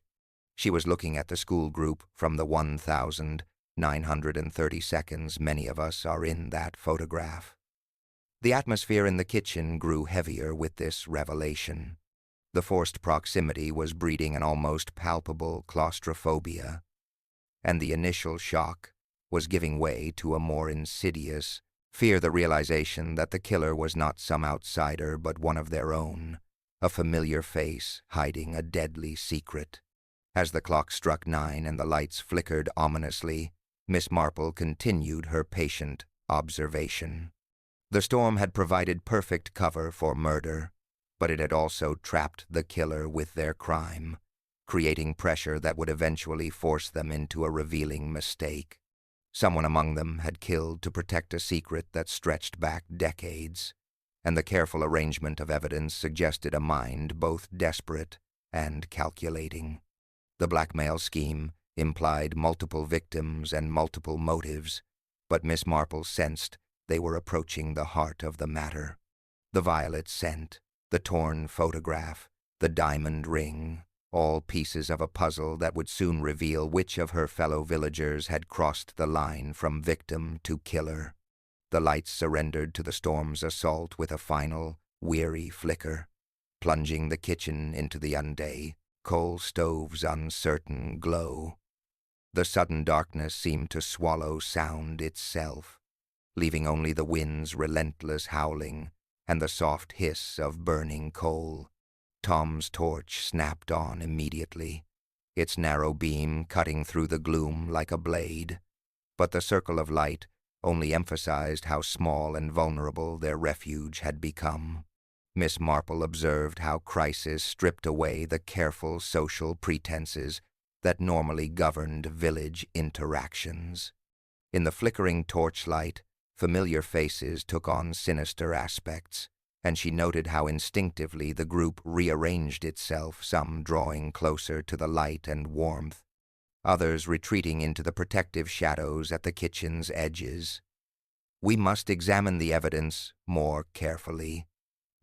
She was looking at the school group from the 1932 many of us are in that photograph. The atmosphere in the kitchen grew heavier with this revelation. The forced proximity was breeding an almost palpable claustrophobia, and the initial shock was giving way to a more insidious fear, the realization that the killer was not some outsider but one of their own, a familiar face hiding a deadly secret. As the clock struck 9 and the lights flickered ominously, Miss Marple continued her patient observation. The storm had provided perfect cover for murder, but it had also trapped the killer with their crime, creating pressure that would eventually force them into a revealing mistake. Someone among them had killed to protect a secret that stretched back decades, and the careful arrangement of evidence suggested a mind both desperate and calculating. The blackmail scheme implied multiple victims and multiple motives, but Miss Marple sensed they were approaching the heart of the matter. The violet scent, the torn photograph, the diamond ring, all pieces of a puzzle that would soon reveal which of her fellow villagers had crossed the line from victim to killer. The lights surrendered to the storm's assault with a final, weary flicker, plunging the kitchen into the unday, coal stove's uncertain glow. The sudden darkness seemed to swallow sound itself, leaving only the wind's relentless howling and the soft hiss of burning coal. Tom's torch snapped on immediately, its narrow beam cutting through the gloom like a blade, but the circle of light only emphasized how small and vulnerable their refuge had become. Miss Marple observed how crisis stripped away the careful social pretenses that normally governed village interactions. In the flickering torchlight, familiar faces took on sinister aspects, and she noted how instinctively the group rearranged itself, some drawing closer to the light and warmth, others retreating into the protective shadows at the kitchen's edges. "We must examine the evidence more carefully,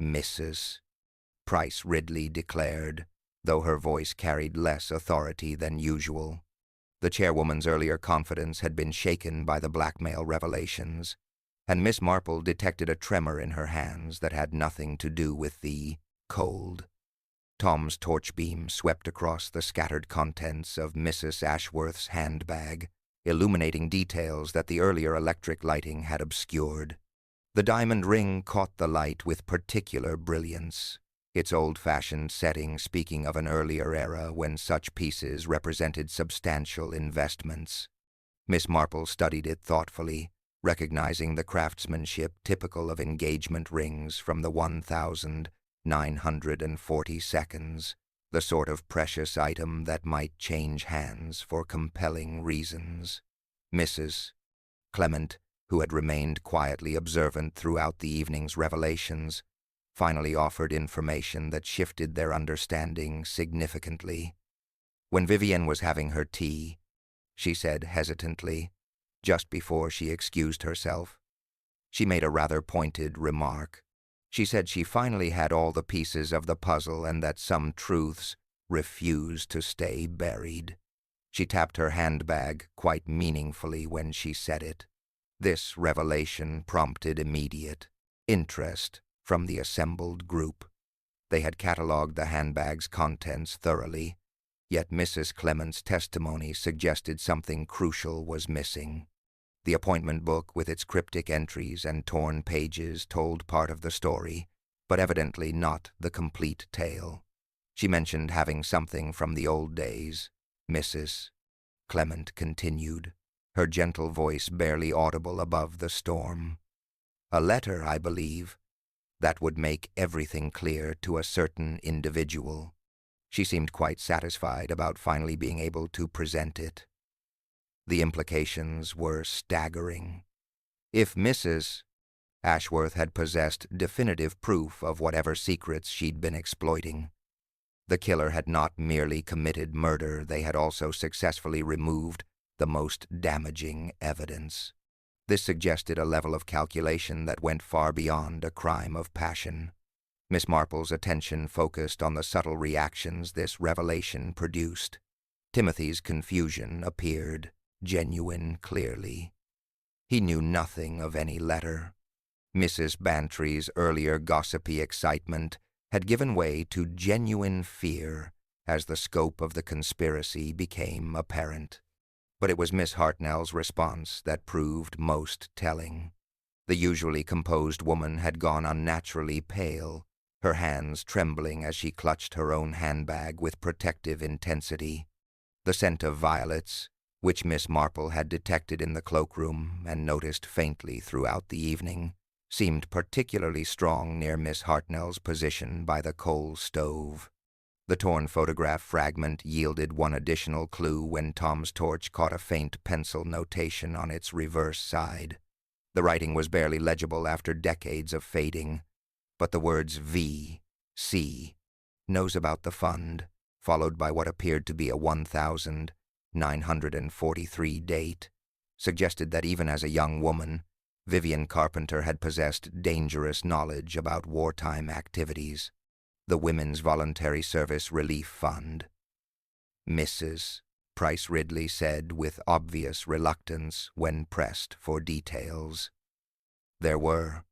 Mrs. Price Ridley declared, though her voice carried less authority than usual. The chairwoman's earlier confidence had been shaken by the blackmail revelations, and Miss Marple detected a tremor in her hands that had nothing to do with the cold. Tom's torch beam swept across the scattered contents of Mrs. Ashworth's handbag, illuminating details that the earlier electric lighting had obscured. The diamond ring caught the light with particular brilliance, its old-fashioned setting speaking of an earlier era when such pieces represented substantial investments. Miss Marple studied it thoughtfully, recognizing the craftsmanship typical of engagement rings from the 940 seconds, the sort of precious item that might change hands for compelling reasons. Mrs. Clement, who had remained quietly observant throughout the evening's revelations, finally offered information that shifted their understanding significantly. When Vivienne was having her tea, she said hesitantly, just before she excused herself, she made a rather pointed remark. She said she finally had all the pieces of the puzzle and that some truths refused to stay buried. She tapped her handbag quite meaningfully when she said it. This revelation prompted immediate interest from the assembled group. They had catalogued the handbag's contents thoroughly, yet Mrs. Clement's testimony suggested something crucial was missing. The appointment book with its cryptic entries and torn pages told part of the story, but evidently not the complete tale. She mentioned having something from the old days. Mrs. Clement continued, her gentle voice barely audible above the storm. A letter, I believe, that would make everything clear to a certain individual. She seemed quite satisfied about finally being able to present it. The implications were staggering. If Mrs. Ashworth had possessed definitive proof of whatever secrets she'd been exploiting, the killer had not merely committed murder, they had also successfully removed the most damaging evidence. This suggested a level of calculation that went far beyond a crime of passion. Miss Marple's attention focused on the subtle reactions this revelation produced. Timothy's confusion appeared genuine clearly. He knew nothing of any letter. Mrs. Bantry's earlier gossipy excitement had given way to genuine fear as the scope of the conspiracy became apparent. But it was Miss Hartnell's response that proved most telling. The usually composed woman had gone unnaturally pale, her hands trembling as she clutched her own handbag with protective intensity. The scent of violets, which Miss Marple had detected in the cloakroom and noticed faintly throughout the evening, seemed particularly strong near Miss Hartnell's position by the coal stove. The torn photograph fragment yielded one additional clue when Tom's torch caught a faint pencil notation on its reverse side. The writing was barely legible after decades of fading, but the words V.C. knows about the fund, followed by what appeared to be a 1943 date, suggested that even as a young woman, Vivienne Carpenter had possessed dangerous knowledge about wartime activities. The Women's Voluntary Service Relief Fund. Mrs. Price Ridley said with obvious reluctance when pressed for details. There were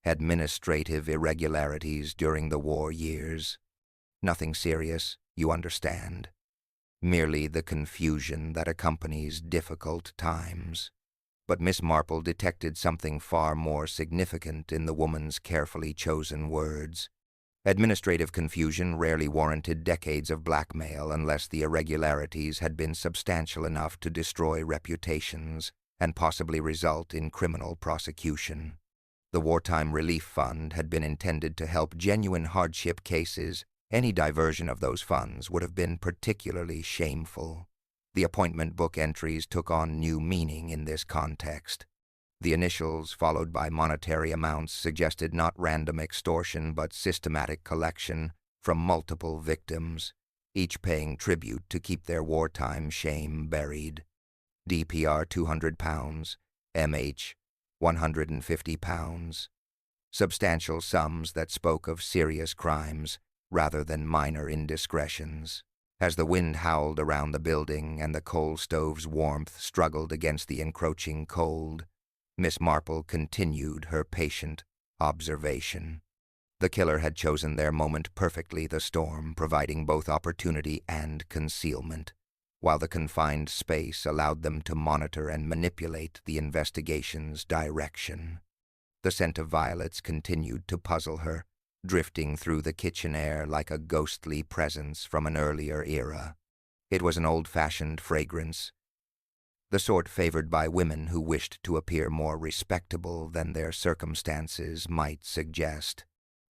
administrative irregularities during the war years. Nothing serious, you understand. Merely the confusion that accompanies difficult times. But Miss Marple detected something far more significant in the woman's carefully chosen words. Administrative confusion rarely warranted decades of blackmail unless the irregularities had been substantial enough to destroy reputations and possibly result in criminal prosecution. The Wartime Relief Fund had been intended to help genuine hardship cases. Any diversion of those funds would have been particularly shameful. The appointment book entries took on new meaning in this context. The initials, followed by monetary amounts, suggested not random extortion but systematic collection from multiple victims, each paying tribute to keep their wartime shame buried. DPR £200, MH £150. Substantial sums that spoke of serious crimes rather than minor indiscretions. As the wind howled around the building and the coal stove's warmth struggled against the encroaching cold, Miss Marple continued her patient observation. The killer had chosen their moment perfectly, the storm providing both opportunity and concealment, while the confined space allowed them to monitor and manipulate the investigation's direction. The scent of violets continued to puzzle her, drifting through the kitchen air like a ghostly presence from an earlier era. It was an old-fashioned fragrance, the sort favored by women who wished to appear more respectable than their circumstances might suggest.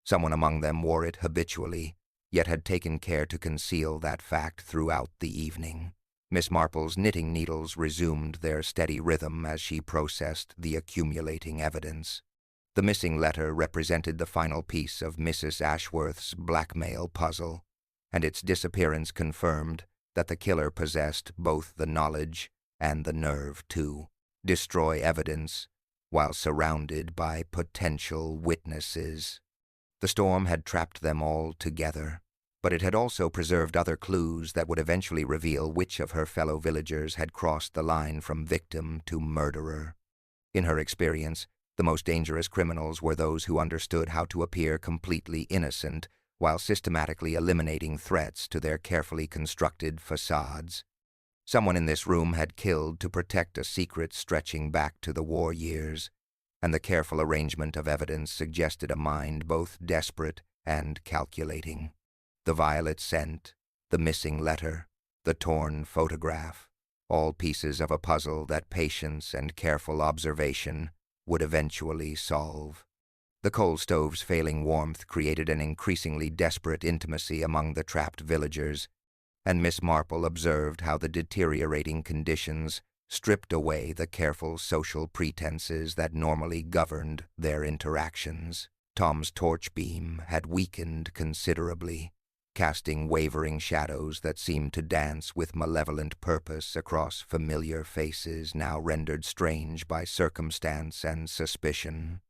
Someone among them wore it habitually, yet had taken care to conceal that fact throughout the evening. Miss Marple's knitting needles resumed their steady rhythm as she processed the accumulating evidence. The missing letter represented the final piece of Mrs. Ashworth's blackmail puzzle, and its disappearance confirmed that the killer possessed both the knowledge and the nerve to destroy evidence while surrounded by potential witnesses. The storm had trapped them all together, but it had also preserved other clues that would eventually reveal which of her fellow villagers had crossed the line from victim to murderer. In her experience, the most dangerous criminals were those who understood how to appear completely innocent while systematically eliminating threats to their carefully constructed facades. Someone in this room had killed to protect a secret stretching back to the war years, and the careful arrangement of evidence suggested a mind both desperate and calculating. The violet scent, the missing letter, the torn photograph, all pieces of a puzzle that patience and careful observation would eventually solve. The coal stove's failing warmth created an increasingly desperate intimacy among the trapped villagers, and Miss Marple observed how the deteriorating conditions stripped away the careful social pretenses that normally governed their interactions. Tom's torch beam had weakened considerably, casting wavering shadows that seemed to dance with malevolent purpose across familiar faces now rendered strange by circumstance and suspicion.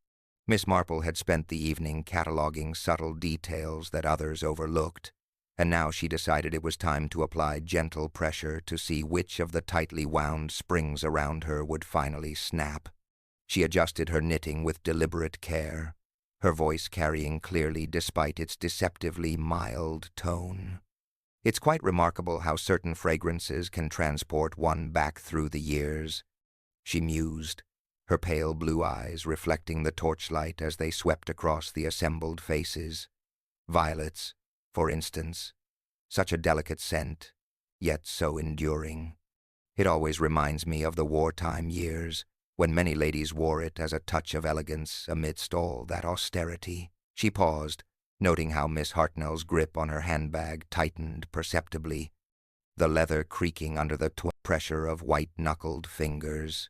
Miss Marple had spent the evening cataloging subtle details that others overlooked, and now she decided it was time to apply gentle pressure to see which of the tightly wound springs around her would finally snap. She adjusted her knitting with deliberate care, her voice carrying clearly despite its deceptively mild tone. It's quite remarkable how certain fragrances can transport one back through the years, she mused, her pale blue eyes reflecting the torchlight as they swept across the assembled faces. Violets, for instance, such a delicate scent, yet so enduring. It always reminds me of the wartime years, when many ladies wore it as a touch of elegance amidst all that austerity. She paused, noting how Miss Hartnell's grip on her handbag tightened perceptibly, the leather creaking under the pressure of white-knuckled fingers.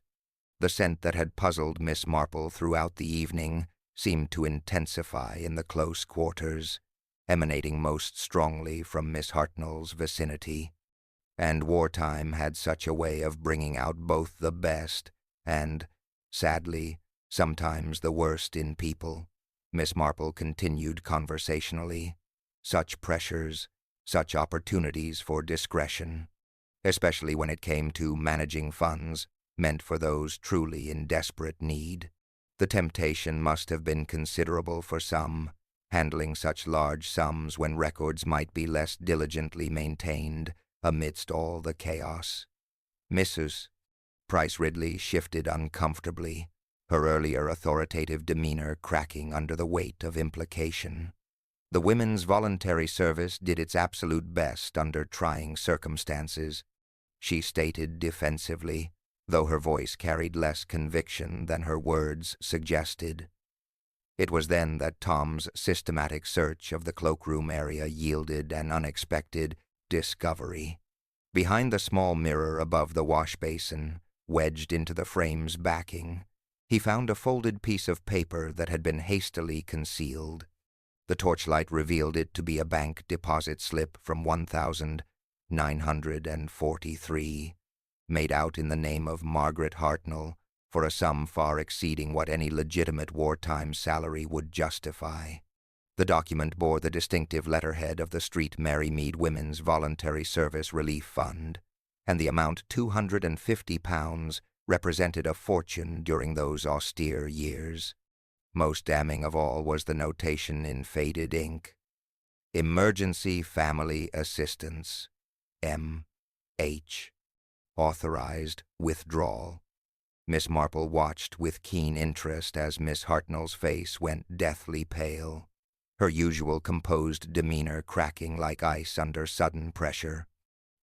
The scent that had puzzled Miss Marple throughout the evening seemed to intensify in the close quarters, emanating most strongly from Miss Hartnell's vicinity. And wartime had such a way of bringing out both the best and, sadly, sometimes the worst in people, Miss Marple continued conversationally. Such pressures, such opportunities for discretion, especially when it came to managing funds meant for those truly in desperate need. The temptation must have been considerable for some, handling such large sums when records might be less diligently maintained amidst all the chaos. Mrs. Price Ridley shifted uncomfortably, her earlier authoritative demeanor cracking under the weight of implication. The Women's Voluntary Service did its absolute best under trying circumstances, she stated defensively, though her voice carried less conviction than her words suggested. It was then that Tom's systematic search of the cloakroom area yielded an unexpected discovery. Behind the small mirror above the wash basin, wedged into the frame's backing, he found a folded piece of paper that had been hastily concealed. The torchlight revealed it to be a bank deposit slip from 1943, made out in the name of Margaret Hartnell, for a sum far exceeding what any legitimate wartime salary would justify. The document bore the distinctive letterhead of the Street Mary Mead Women's Voluntary Service Relief Fund, and the amount £250 represented a fortune during those austere years. Most damning of all was the notation in faded ink: Emergency Family Assistance, M.H. Authorized withdrawal. Miss Marple watched with keen interest as Miss Hartnell's face went deathly pale, her usual composed demeanor cracking like ice under sudden pressure.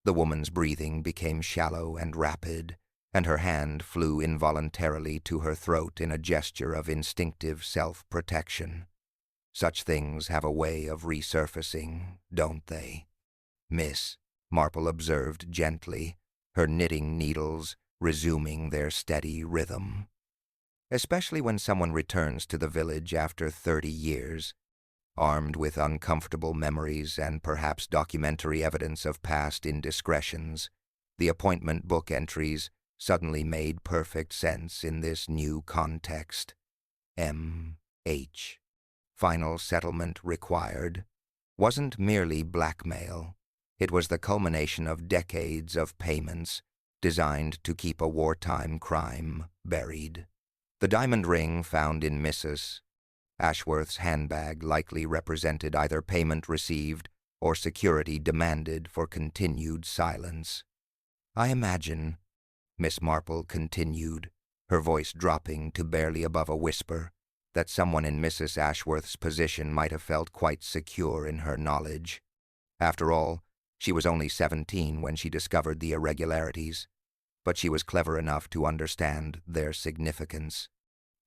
The woman's breathing became shallow and rapid, and her hand flew involuntarily to her throat in a gesture of instinctive self-protection. Such things have a way of resurfacing, don't they? Miss, Marple observed gently, her knitting needles resuming their steady rhythm. Especially when someone returns to the village after 30 years, armed with uncomfortable memories and perhaps documentary evidence of past indiscretions, the appointment book entries suddenly made perfect sense in this new context. M.H. Final settlement required wasn't merely blackmail. It was the culmination of decades of payments designed to keep a wartime crime buried. The diamond ring found in Mrs. Ashworth's handbag likely represented either payment received or security demanded for continued silence. I imagine, Miss Marple continued, her voice dropping to barely above a whisper, that someone in Mrs. Ashworth's position might have felt quite secure in her knowledge. After all, she was only 17 when she discovered the irregularities, but she was clever enough to understand their significance,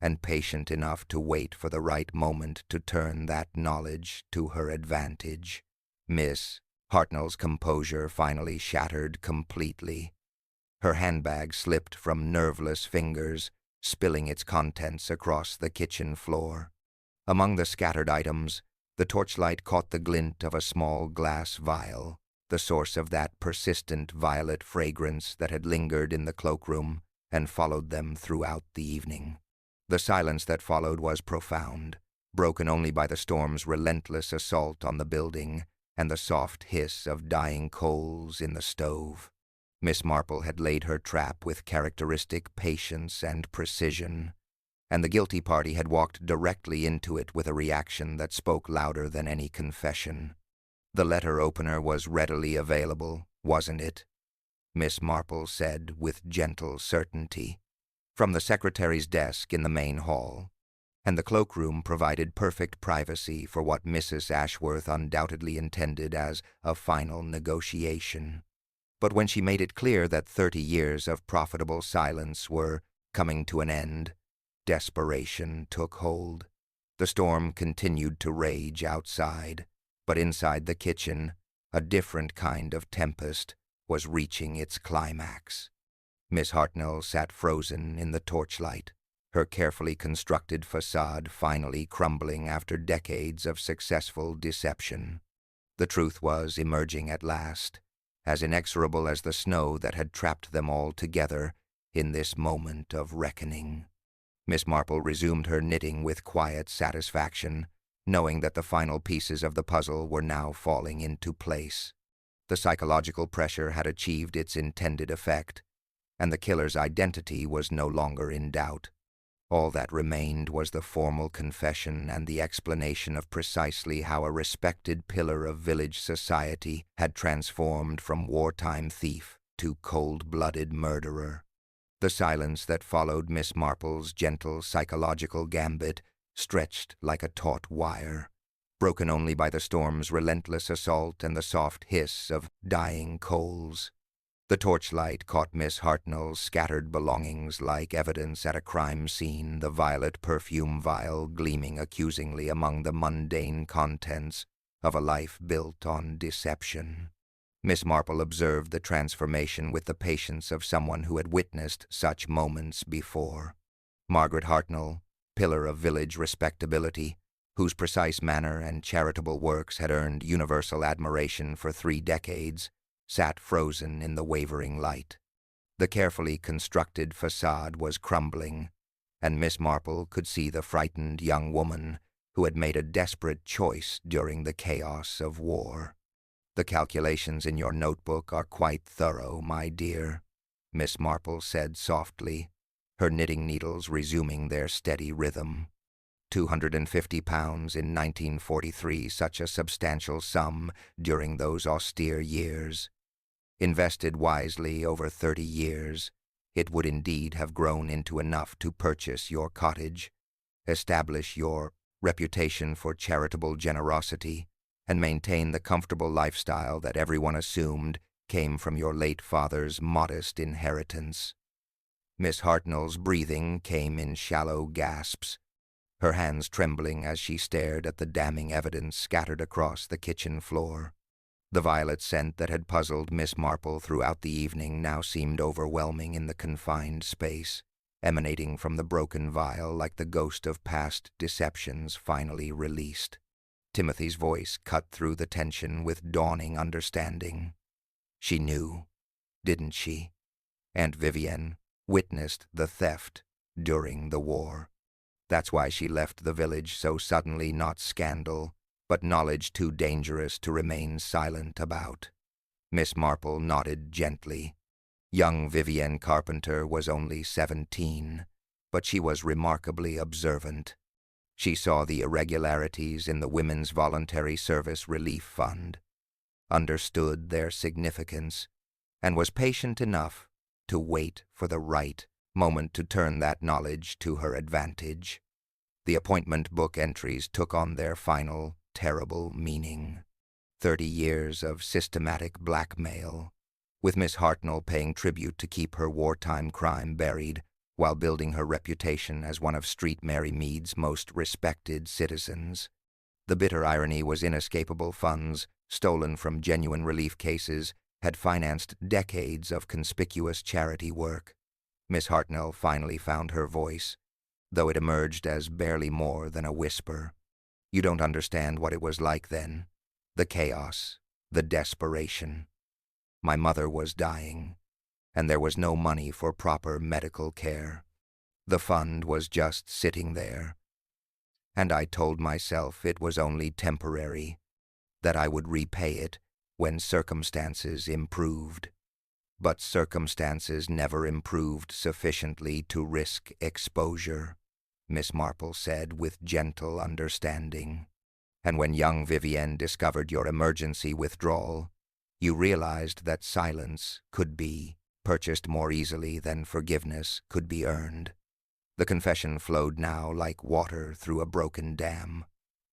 and patient enough to wait for the right moment to turn that knowledge to her advantage. Miss Hartnell's composure finally shattered completely. Her handbag slipped from nerveless fingers, spilling its contents across the kitchen floor. Among the scattered items, the torchlight caught the glint of a small glass vial, the source of that persistent violet fragrance that had lingered in the cloakroom and followed them throughout the evening. The silence that followed was profound, broken only by the storm's relentless assault on the building and the soft hiss of dying coals in the stove. Miss Marple had laid her trap with characteristic patience and precision, and the guilty party had walked directly into it with a reaction that spoke louder than any confession. The letter opener was readily available, wasn't it? Miss Marple said with gentle certainty. From the secretary's desk in the main hall, and the cloakroom provided perfect privacy for what Mrs. Ashworth undoubtedly intended as a final negotiation. But when she made it clear that 30 years of profitable silence were coming to an end, desperation took hold. The storm continued to rage outside, but inside the kitchen, a different kind of tempest was reaching its climax. Miss Hartnell sat frozen in the torchlight, her carefully constructed facade finally crumbling after decades of successful deception. The truth was emerging at last, as inexorable as the snow that had trapped them all together in this moment of reckoning. Miss Marple resumed her knitting with quiet satisfaction, knowing that the final pieces of the puzzle were now falling into place. The psychological pressure had achieved its intended effect, and the killer's identity was no longer in doubt. All that remained was the formal confession and the explanation of precisely how a respected pillar of village society had transformed from wartime thief to cold-blooded murderer. The silence that followed Miss Marple's gentle psychological gambit stretched like a taut wire, broken only by the storm's relentless assault and the soft hiss of dying coals. The torchlight caught Miss Hartnell's scattered belongings like evidence at a crime scene, the violet perfume vial gleaming accusingly among the mundane contents of a life built on deception. Miss Marple observed the transformation with the patience of someone who had witnessed such moments before. Margaret Hartnell, pillar of village respectability, whose precise manner and charitable works had earned universal admiration for 3 decades, sat frozen in the wavering light. The carefully constructed facade was crumbling, and Miss Marple could see the frightened young woman who had made a desperate choice during the chaos of war. "The calculations in your notebook are quite thorough, my dear," Miss Marple said softly, her knitting needles resuming their steady rhythm. £250 in 1943, such a substantial sum during those austere years. Invested wisely over 30 years, it would indeed have grown into enough to purchase your cottage, establish your reputation for charitable generosity, and maintain the comfortable lifestyle that everyone assumed came from your late father's modest inheritance. Miss Hartnell's breathing came in shallow gasps, her hands trembling as she stared at the damning evidence scattered across the kitchen floor. The violet scent that had puzzled Miss Marple throughout the evening now seemed overwhelming in the confined space, emanating from the broken vial like the ghost of past deceptions finally released. Timothy's voice cut through the tension with dawning understanding. She knew, didn't she? Aunt Vivienne witnessed the theft during the war. That's why she left the village so suddenly, not scandal, but knowledge too dangerous to remain silent about. Miss Marple nodded gently. Young Vivienne Carpenter was only 17, but she was remarkably observant. She saw the irregularities in the Women's Voluntary Service Relief Fund, understood their significance, and was patient enough to wait for the right moment to turn that knowledge to her advantage. The appointment book entries took on their final, terrible meaning. 30 years of systematic blackmail, with Miss Hartnell paying tribute to keep her wartime crime buried while building her reputation as one of Street Mary Mead's most respected citizens. The bitter irony was inescapable. Funds, stolen from genuine relief cases, had financed decades of conspicuous charity work. Miss Hartnell finally found her voice, though it emerged as barely more than a whisper. You don't understand what it was like then. The chaos, the desperation. My mother was dying, and there was no money for proper medical care. The fund was just sitting there, and I told myself it was only temporary, that I would repay it when circumstances improved. But circumstances never improved sufficiently to risk exposure, Miss Marple said with gentle understanding. And when young Vivienne discovered your emergency withdrawal, you realized that silence could be purchased more easily than forgiveness could be earned. The confession flowed now like water through a broken dam.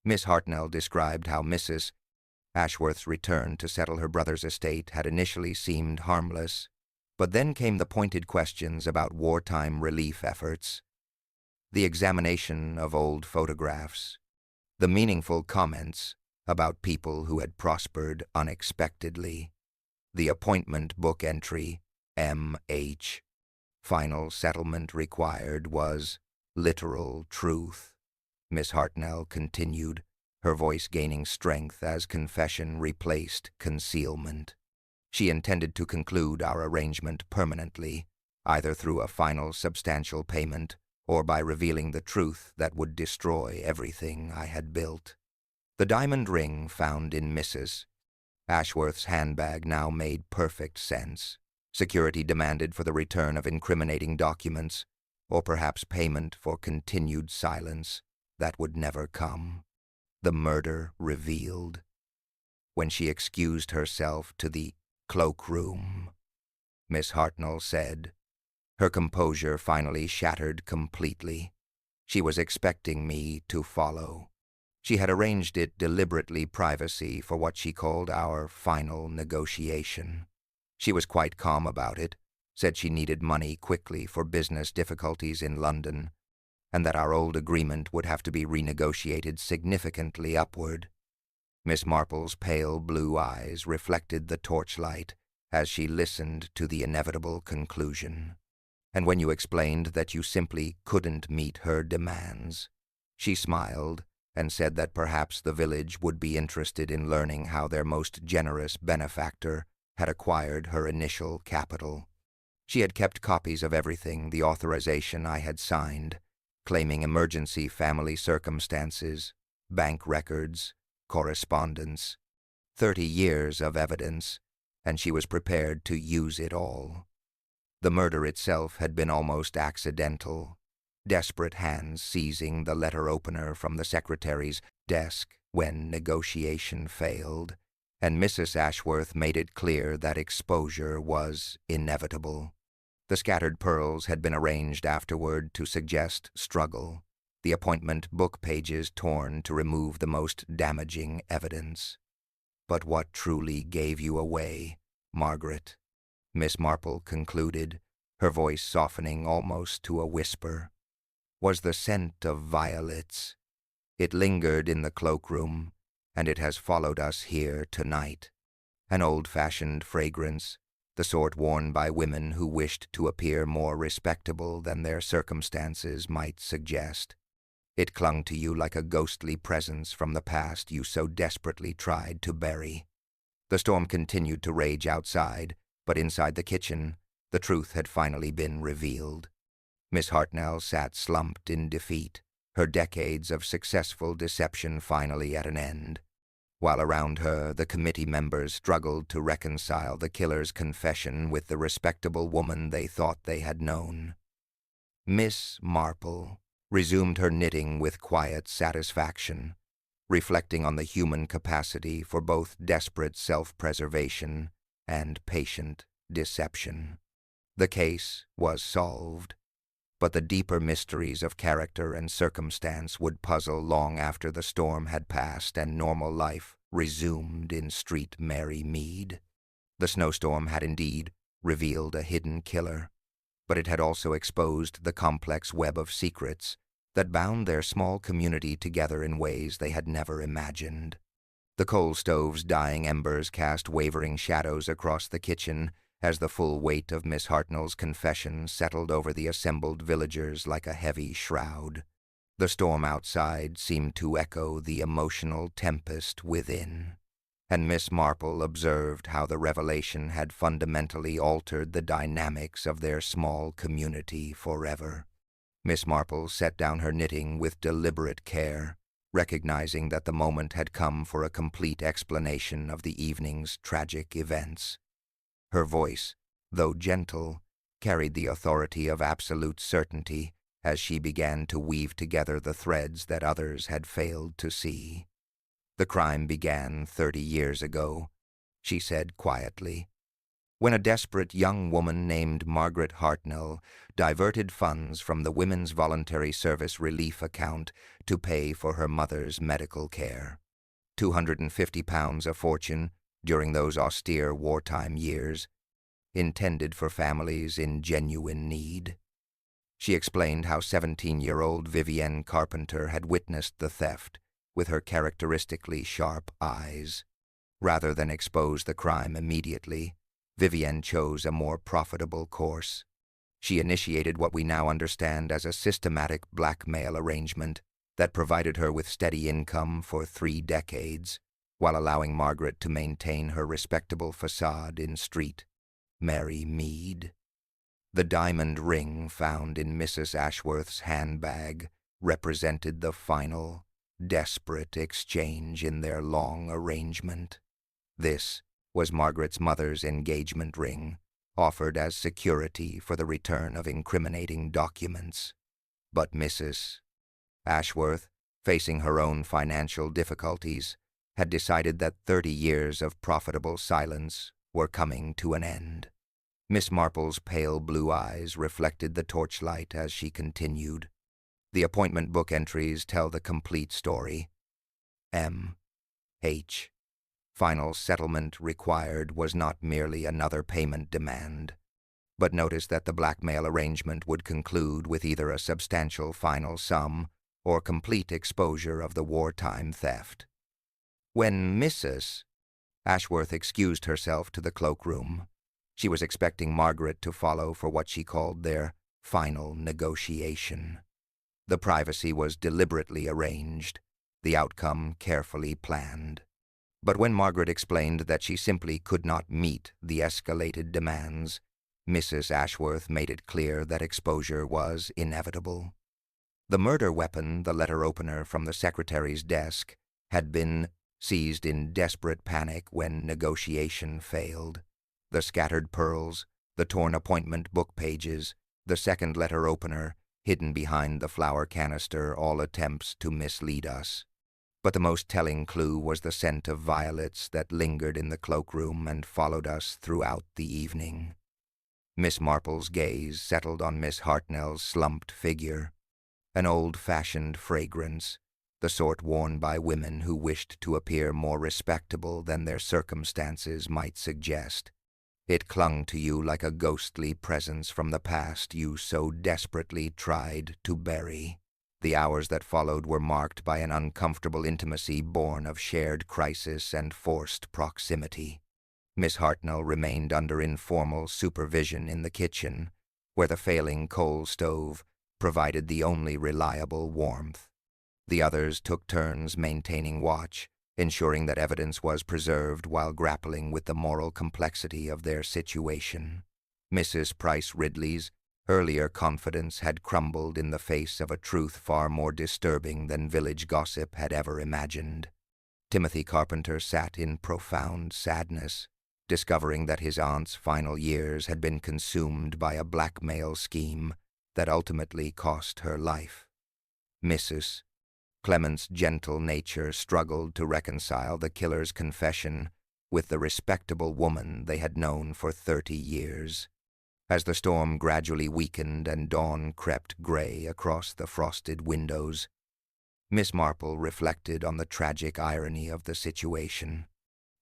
Miss Hartnell described how Mrs. Ashworth's return to settle her brother's estate had initially seemed harmless, but then came the pointed questions about wartime relief efforts, the examination of old photographs, the meaningful comments about people who had prospered unexpectedly, the appointment book entry, M.H. Final settlement required was literal truth. Miss Hartnell continued, her voice gaining strength as confession replaced concealment. She intended to conclude our arrangement permanently, either through a final substantial payment or by revealing the truth that would destroy everything I had built. The diamond ring found in Mrs. Ashworth's handbag now made perfect sense. Security demanded for the return of incriminating documents, or perhaps payment for continued silence that would never come. The murder revealed. When she excused herself to the cloakroom, Miss Hartnell said, her composure finally shattered completely. She was expecting me to follow. She had arranged it deliberately privacy for what she called our final negotiation. She was quite calm about it, said she needed money quickly for business difficulties in London, and that our old agreement would have to be renegotiated significantly upward. Miss Marple's pale blue eyes reflected the torchlight as she listened to the inevitable conclusion. And when you explained that you simply couldn't meet her demands, she smiled and said that perhaps the village would be interested in learning how their most generous benefactor had acquired her initial capital. She had kept copies of everything, the authorization I had signed, claiming emergency family circumstances, bank records, correspondence, 30 years of evidence, and she was prepared to use it all. The murder itself had been almost accidental, desperate hands seizing the letter opener from the secretary's desk when negotiation failed, and Mrs. Ashworth made it clear that exposure was inevitable. The scattered pearls had been arranged afterward to suggest struggle, the appointment book pages torn to remove the most damaging evidence. But what truly gave you away, Margaret? Miss Marple concluded, her voice softening almost to a whisper. was the scent of violets. It lingered in the cloakroom, and it has followed us here tonight. An old-fashioned fragrance, the sort worn by women who wished to appear more respectable than their circumstances might suggest. It clung to you like a ghostly presence from the past you so desperately tried to bury. The storm continued to rage outside, but inside the kitchen, the truth had finally been revealed. Miss Hartnell sat slumped in defeat, her decades of successful deception finally at an end, while around her the committee members struggled to reconcile the killer's confession with the respectable woman they thought they had known. Miss Marple resumed her knitting with quiet satisfaction, reflecting on the human capacity for both desperate self-preservation and patient deception. The case was solved, but the deeper mysteries of character and circumstance would puzzle long after the storm had passed and normal life resumed in Street Mary Mead. The snowstorm had indeed revealed a hidden killer, but it had also exposed the complex web of secrets that bound their small community together in ways they had never imagined. The coal stove's dying embers cast wavering shadows across the kitchen as the full weight of Miss Hartnell's confession settled over the assembled villagers like a heavy shroud. The storm outside seemed to echo the emotional tempest within, and Miss Marple observed how the revelation had fundamentally altered the dynamics of their small community forever. Miss Marple set down her knitting with deliberate care, recognizing that the moment had come for a complete explanation of the evening's tragic events. Her voice, though gentle, carried the authority of absolute certainty as she began to weave together the threads that others had failed to see. "The crime began 30 years ago," she said quietly, "when a desperate young woman named Margaret Hartnell diverted funds from the Women's Voluntary Service Relief account to pay for her mother's medical care. £250 a fortune during those austere wartime years, intended for families in genuine need." She explained how 17-year-old Vivienne Carpenter had witnessed the theft with her characteristically sharp eyes. Rather than expose the crime immediately, Vivienne chose a more profitable course. She initiated what we now understand as a systematic blackmail arrangement that provided her with steady income for 3 decades, while allowing Margaret to maintain her respectable facade in Street Mary Mead. The diamond ring found in Mrs. Ashworth's handbag represented the final, desperate exchange in their long arrangement. This was Margaret's mother's engagement ring, offered as security for the return of incriminating documents. But Mrs. Ashworth, facing her own financial difficulties, had decided that 30 years of profitable silence were coming to an end. Miss Marple's pale blue eyes reflected the torchlight as she continued. The appointment book entries tell the complete story. M.H. Final settlement required was not merely another payment demand, but notice that the blackmail arrangement would conclude with either a substantial final sum or complete exposure of the wartime theft. When Mrs. Ashworth excused herself to the cloakroom, she was expecting Margaret to follow for what she called their final negotiation. The privacy was deliberately arranged, the outcome carefully planned. But when Margaret explained that she simply could not meet the escalated demands, Mrs. Ashworth made it clear that exposure was inevitable. The murder weapon, the letter opener from the secretary's desk, had been seized in desperate panic when negotiation failed. The scattered pearls, the torn appointment book pages, the second letter opener, hidden behind the flour canister, all attempts to mislead us. But the most telling clue was the scent of violets that lingered in the cloakroom and followed us throughout the evening. Miss Marple's gaze settled on Miss Hartnell's slumped figure, an old-fashioned fragrance, the sort worn by women who wished to appear more respectable than their circumstances might suggest. It clung to you like a ghostly presence from the past you so desperately tried to bury. The hours that followed were marked by an uncomfortable intimacy born of shared crisis and forced proximity. Miss Hartnell remained under informal supervision in the kitchen, where the failing coal stove provided the only reliable warmth. The others took turns maintaining watch, ensuring that evidence was preserved while grappling with the moral complexity of their situation. Mrs. Price Ridley's earlier confidence had crumbled in the face of a truth far more disturbing than village gossip had ever imagined. Timothy Carpenter sat in profound sadness, discovering that his aunt's final years had been consumed by a blackmail scheme that ultimately cost her life. Mrs. Clement's gentle nature struggled to reconcile the killer's confession with the respectable woman they had known for 30 years. As the storm gradually weakened and dawn crept gray across the frosted windows, Miss Marple reflected on the tragic irony of the situation.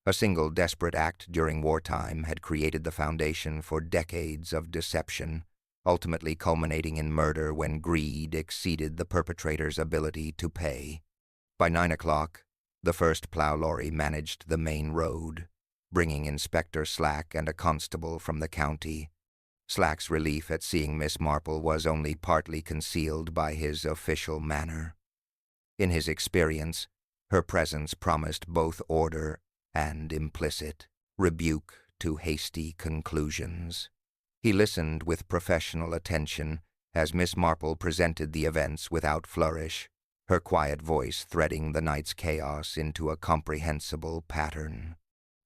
A single desperate act during wartime had created the foundation for decades of deception, ultimately culminating in murder when greed exceeded the perpetrator's ability to pay. By 9 o'clock, the first plow lorry managed the main road, bringing Inspector Slack and a constable from the county. Slack's relief at seeing Miss Marple was only partly concealed by his official manner. In his experience, her presence promised both order and implicit rebuke to hasty conclusions. He listened with professional attention as Miss Marple presented the events without flourish, her quiet voice threading the night's chaos into a comprehensible pattern.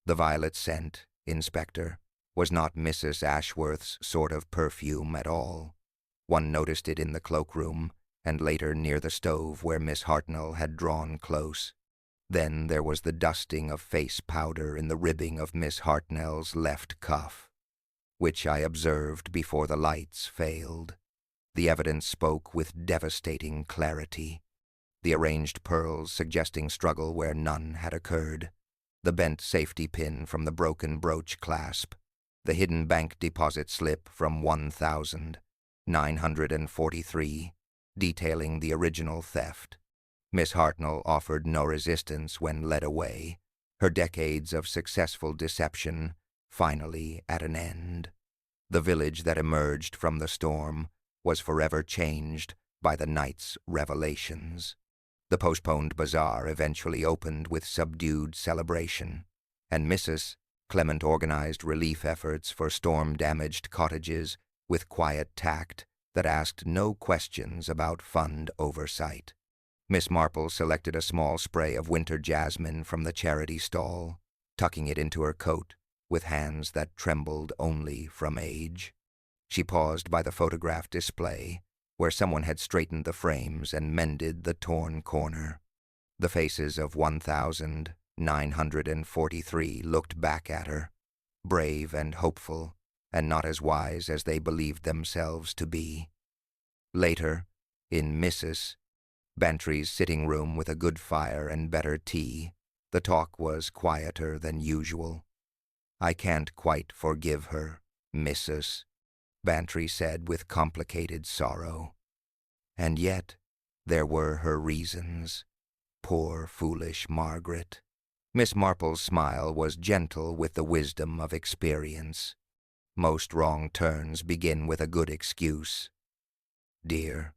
The violet scent, Inspector, was not Mrs. Ashworth's sort of perfume at all. One noticed it in the cloakroom, and later near the stove where Miss Hartnell had drawn close. Then there was the dusting of face powder in the ribbing of Miss Hartnell's left cuff, which I observed before the lights failed. The evidence spoke with devastating clarity. The arranged pearls suggesting struggle where none had occurred, the bent safety pin from the broken brooch clasp, the hidden bank deposit slip from 1,943, detailing the original theft. Miss Hartnell offered no resistance when led away, her decades of successful deception finally at an end. The village that emerged from the storm was forever changed by the night's revelations. The postponed bazaar eventually opened with subdued celebration, and Mrs. Clement organized relief efforts for storm-damaged cottages with quiet tact that asked no questions about fund oversight. Miss Marple selected a small spray of winter jasmine from the charity stall, tucking it into her coat with hands that trembled only from age. She paused by the photograph display, where someone had straightened the frames and mended the torn corner. The faces of 1,943 looked back at her, brave and hopeful, and not as wise as they believed themselves to be. Later, in Mrs. Bantry's sitting room with a good fire and better tea, the talk was quieter than usual. "I can't quite forgive her, Mrs." Bantry said with complicated sorrow. And yet, there were her reasons. Poor, foolish Margaret. Miss Marple's smile was gentle with the wisdom of experience. Most wrong turns begin with a good excuse, dear,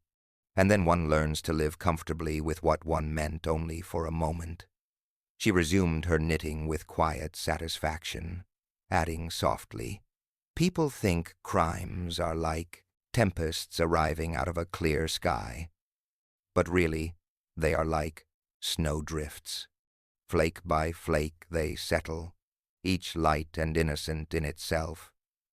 and then one learns to live comfortably with what one meant only for a moment. She resumed her knitting with quiet satisfaction, adding softly, "People think crimes are like tempests arriving out of a clear sky, but really they are like snowdrifts. Flake by flake they settle, each light and innocent in itself,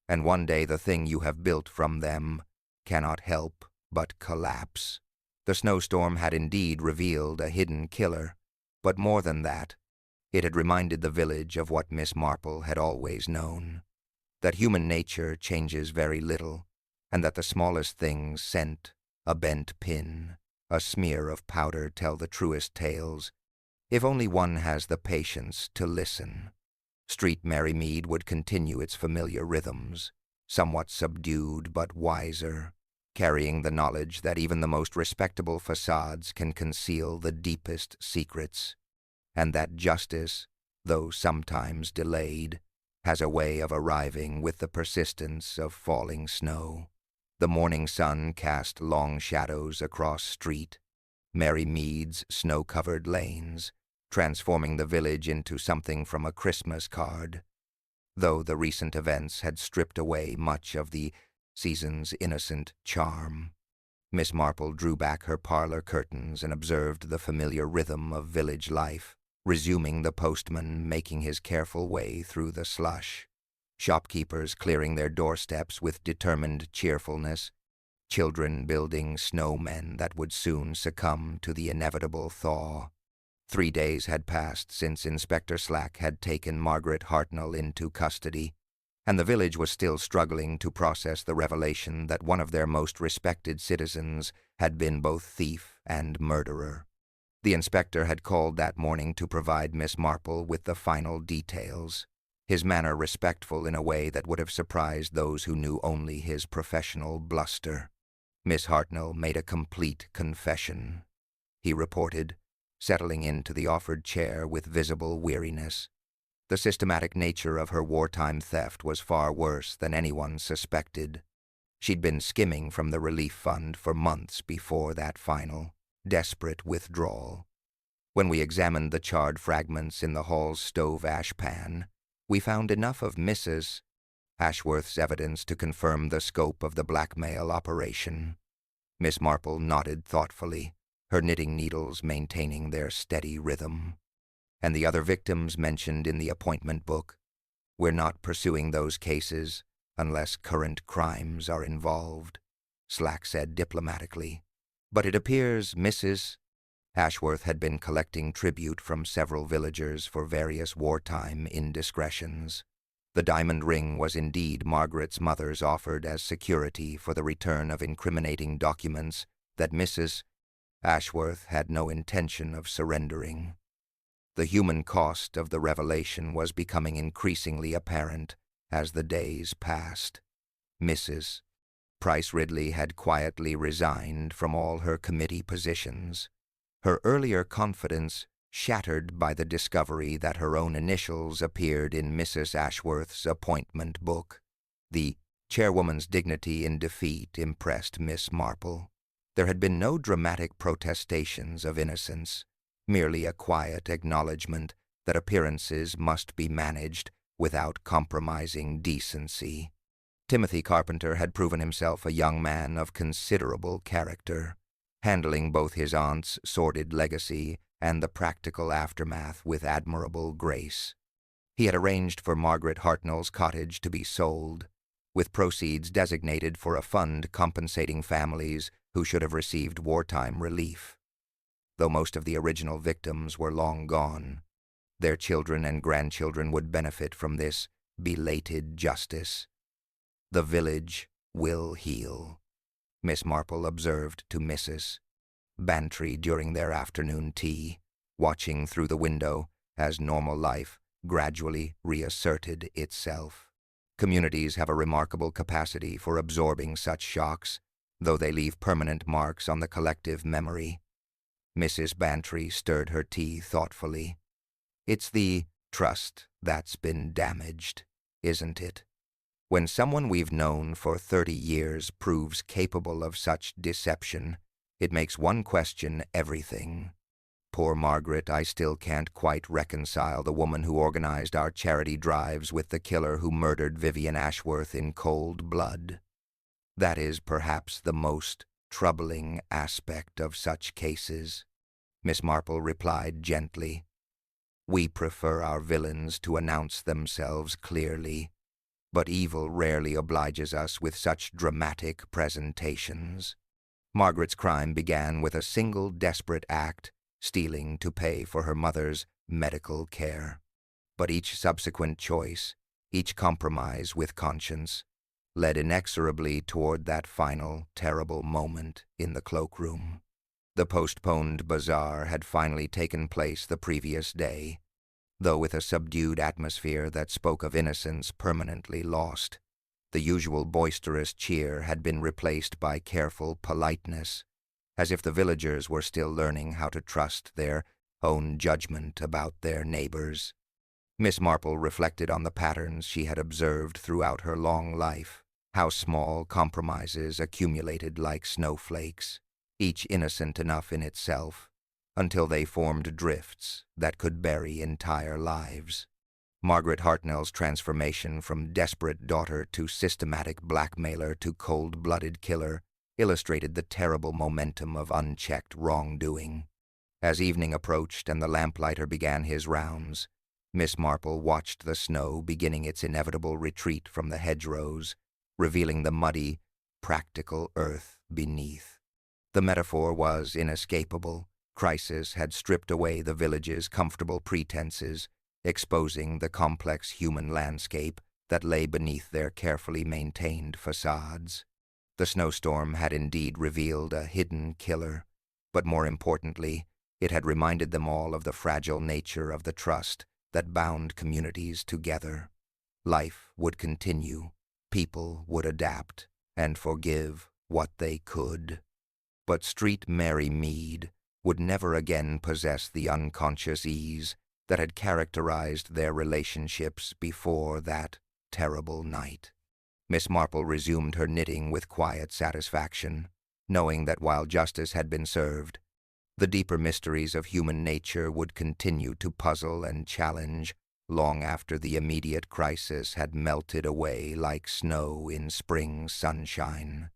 and one day the thing you have built from them cannot help but collapse." The snowstorm had indeed revealed a hidden killer, but more than that, it had reminded the village of what Miss Marple had always known, that human nature changes very little, and that the smallest things, scent, a bent pin, a smear of powder, tell the truest tales, if only one has the patience to listen. Street Mary Mead would continue its familiar rhythms, somewhat subdued but wiser, carrying the knowledge that even the most respectable facades can conceal the deepest secrets, and that justice, though sometimes delayed, has a way of arriving with the persistence of falling snow. The morning sun cast long shadows across Street Mary Mead's snow-covered lanes, transforming the village into something from a Christmas card, though the recent events had stripped away much of the season's innocent charm. Miss Marple drew back her parlor curtains and observed the familiar rhythm of village life, resuming the postman making his careful way through the slush, shopkeepers clearing their doorsteps with determined cheerfulness, children building snowmen that would soon succumb to the inevitable thaw. 3 days had passed since Inspector Slack had taken Margaret Hartnell into custody, and the village was still struggling to process the revelation that one of their most respected citizens had been both thief and murderer. The inspector had called that morning to provide Miss Marple with the final details, his manner respectful in a way that would have surprised those who knew only his professional bluster. Miss Hartnell made a complete confession, he reported, settling into the offered chair with visible weariness. The systematic nature of her wartime theft was far worse than anyone suspected. She'd been skimming from the relief fund for months before that final, desperate withdrawal. When we examined the charred fragments in the hall's stove ash pan, we found enough of Mrs. Ashworth's evidence to confirm the scope of the blackmail operation. Miss Marple nodded thoughtfully, her knitting needles maintaining their steady rhythm. And the other victims mentioned in the appointment book, we're not pursuing those cases unless current crimes are involved, Slack said diplomatically. But it appears Mrs. Ashworth had been collecting tribute from several villagers for various wartime indiscretions. The diamond ring was indeed Margaret's mother's offered as security for the return of incriminating documents that Mrs. Ashworth had no intention of surrendering. The human cost of the revelation was becoming increasingly apparent as the days passed. Mrs. Price Ridley had quietly resigned from all her committee positions, her earlier confidence shattered by the discovery that her own initials appeared in Mrs. Ashworth's appointment book. The chairwoman's dignity in defeat impressed Miss Marple. There had been no dramatic protestations of innocence, merely a quiet acknowledgment that appearances must be managed without compromising decency. Timothy Carpenter had proven himself a young man of considerable character, handling both his aunt's sordid legacy and the practical aftermath with admirable grace. He had arranged for Margaret Hartnell's cottage to be sold, with proceeds designated for a fund compensating families who should have received wartime relief. Though most of the original victims were long gone, their children and grandchildren would benefit from this belated justice. The village will heal, Miss Marple observed to Mrs. Bantry during their afternoon tea, watching through the window as normal life gradually reasserted itself. Communities have a remarkable capacity for absorbing such shocks, though they leave permanent marks on the collective memory. Mrs. Bantry stirred her tea thoughtfully. It's the trust that's been damaged, isn't it? When someone we've known for 30 years proves capable of such deception, it makes one question everything. Poor Margaret, I still can't quite reconcile the woman who organized our charity drives with the killer who murdered Vivian Ashworth in cold blood. That is perhaps the most troubling aspect of such cases, Miss Marple replied gently. We prefer our villains to announce themselves clearly, but evil rarely obliges us with such dramatic presentations. Margaret's crime began with a single desperate act, stealing to pay for her mother's medical care. But each subsequent choice, each compromise with conscience, led inexorably toward that final, terrible moment in the cloakroom. The postponed bazaar had finally taken place the previous day, though with a subdued atmosphere that spoke of innocence permanently lost. The usual boisterous cheer had been replaced by careful politeness, as if the villagers were still learning how to trust their own judgment about their neighbors. Miss Marple reflected on the patterns she had observed throughout her long life, how small compromises accumulated like snowflakes, each innocent enough in itself, until they formed drifts that could bury entire lives. Margaret Hartnell's transformation from desperate daughter to systematic blackmailer to cold-blooded killer illustrated the terrible momentum of unchecked wrongdoing. As evening approached and the lamplighter began his rounds, Miss Marple watched the snow beginning its inevitable retreat from the hedgerows, revealing the muddy, practical earth beneath. The metaphor was inescapable. Crisis had stripped away the village's comfortable pretenses, exposing the complex human landscape that lay beneath their carefully maintained facades. The snowstorm had indeed revealed a hidden killer, but more importantly, it had reminded them all of the fragile nature of the trust that bound communities together. Life would continue, people would adapt, and forgive what they could. But Street Mary Mead would never again possess the unconscious ease that had characterized their relationships before that terrible night. Miss Marple resumed her knitting with quiet satisfaction, knowing that while justice had been served, the deeper mysteries of human nature would continue to puzzle and challenge long after the immediate crisis had melted away like snow in spring sunshine.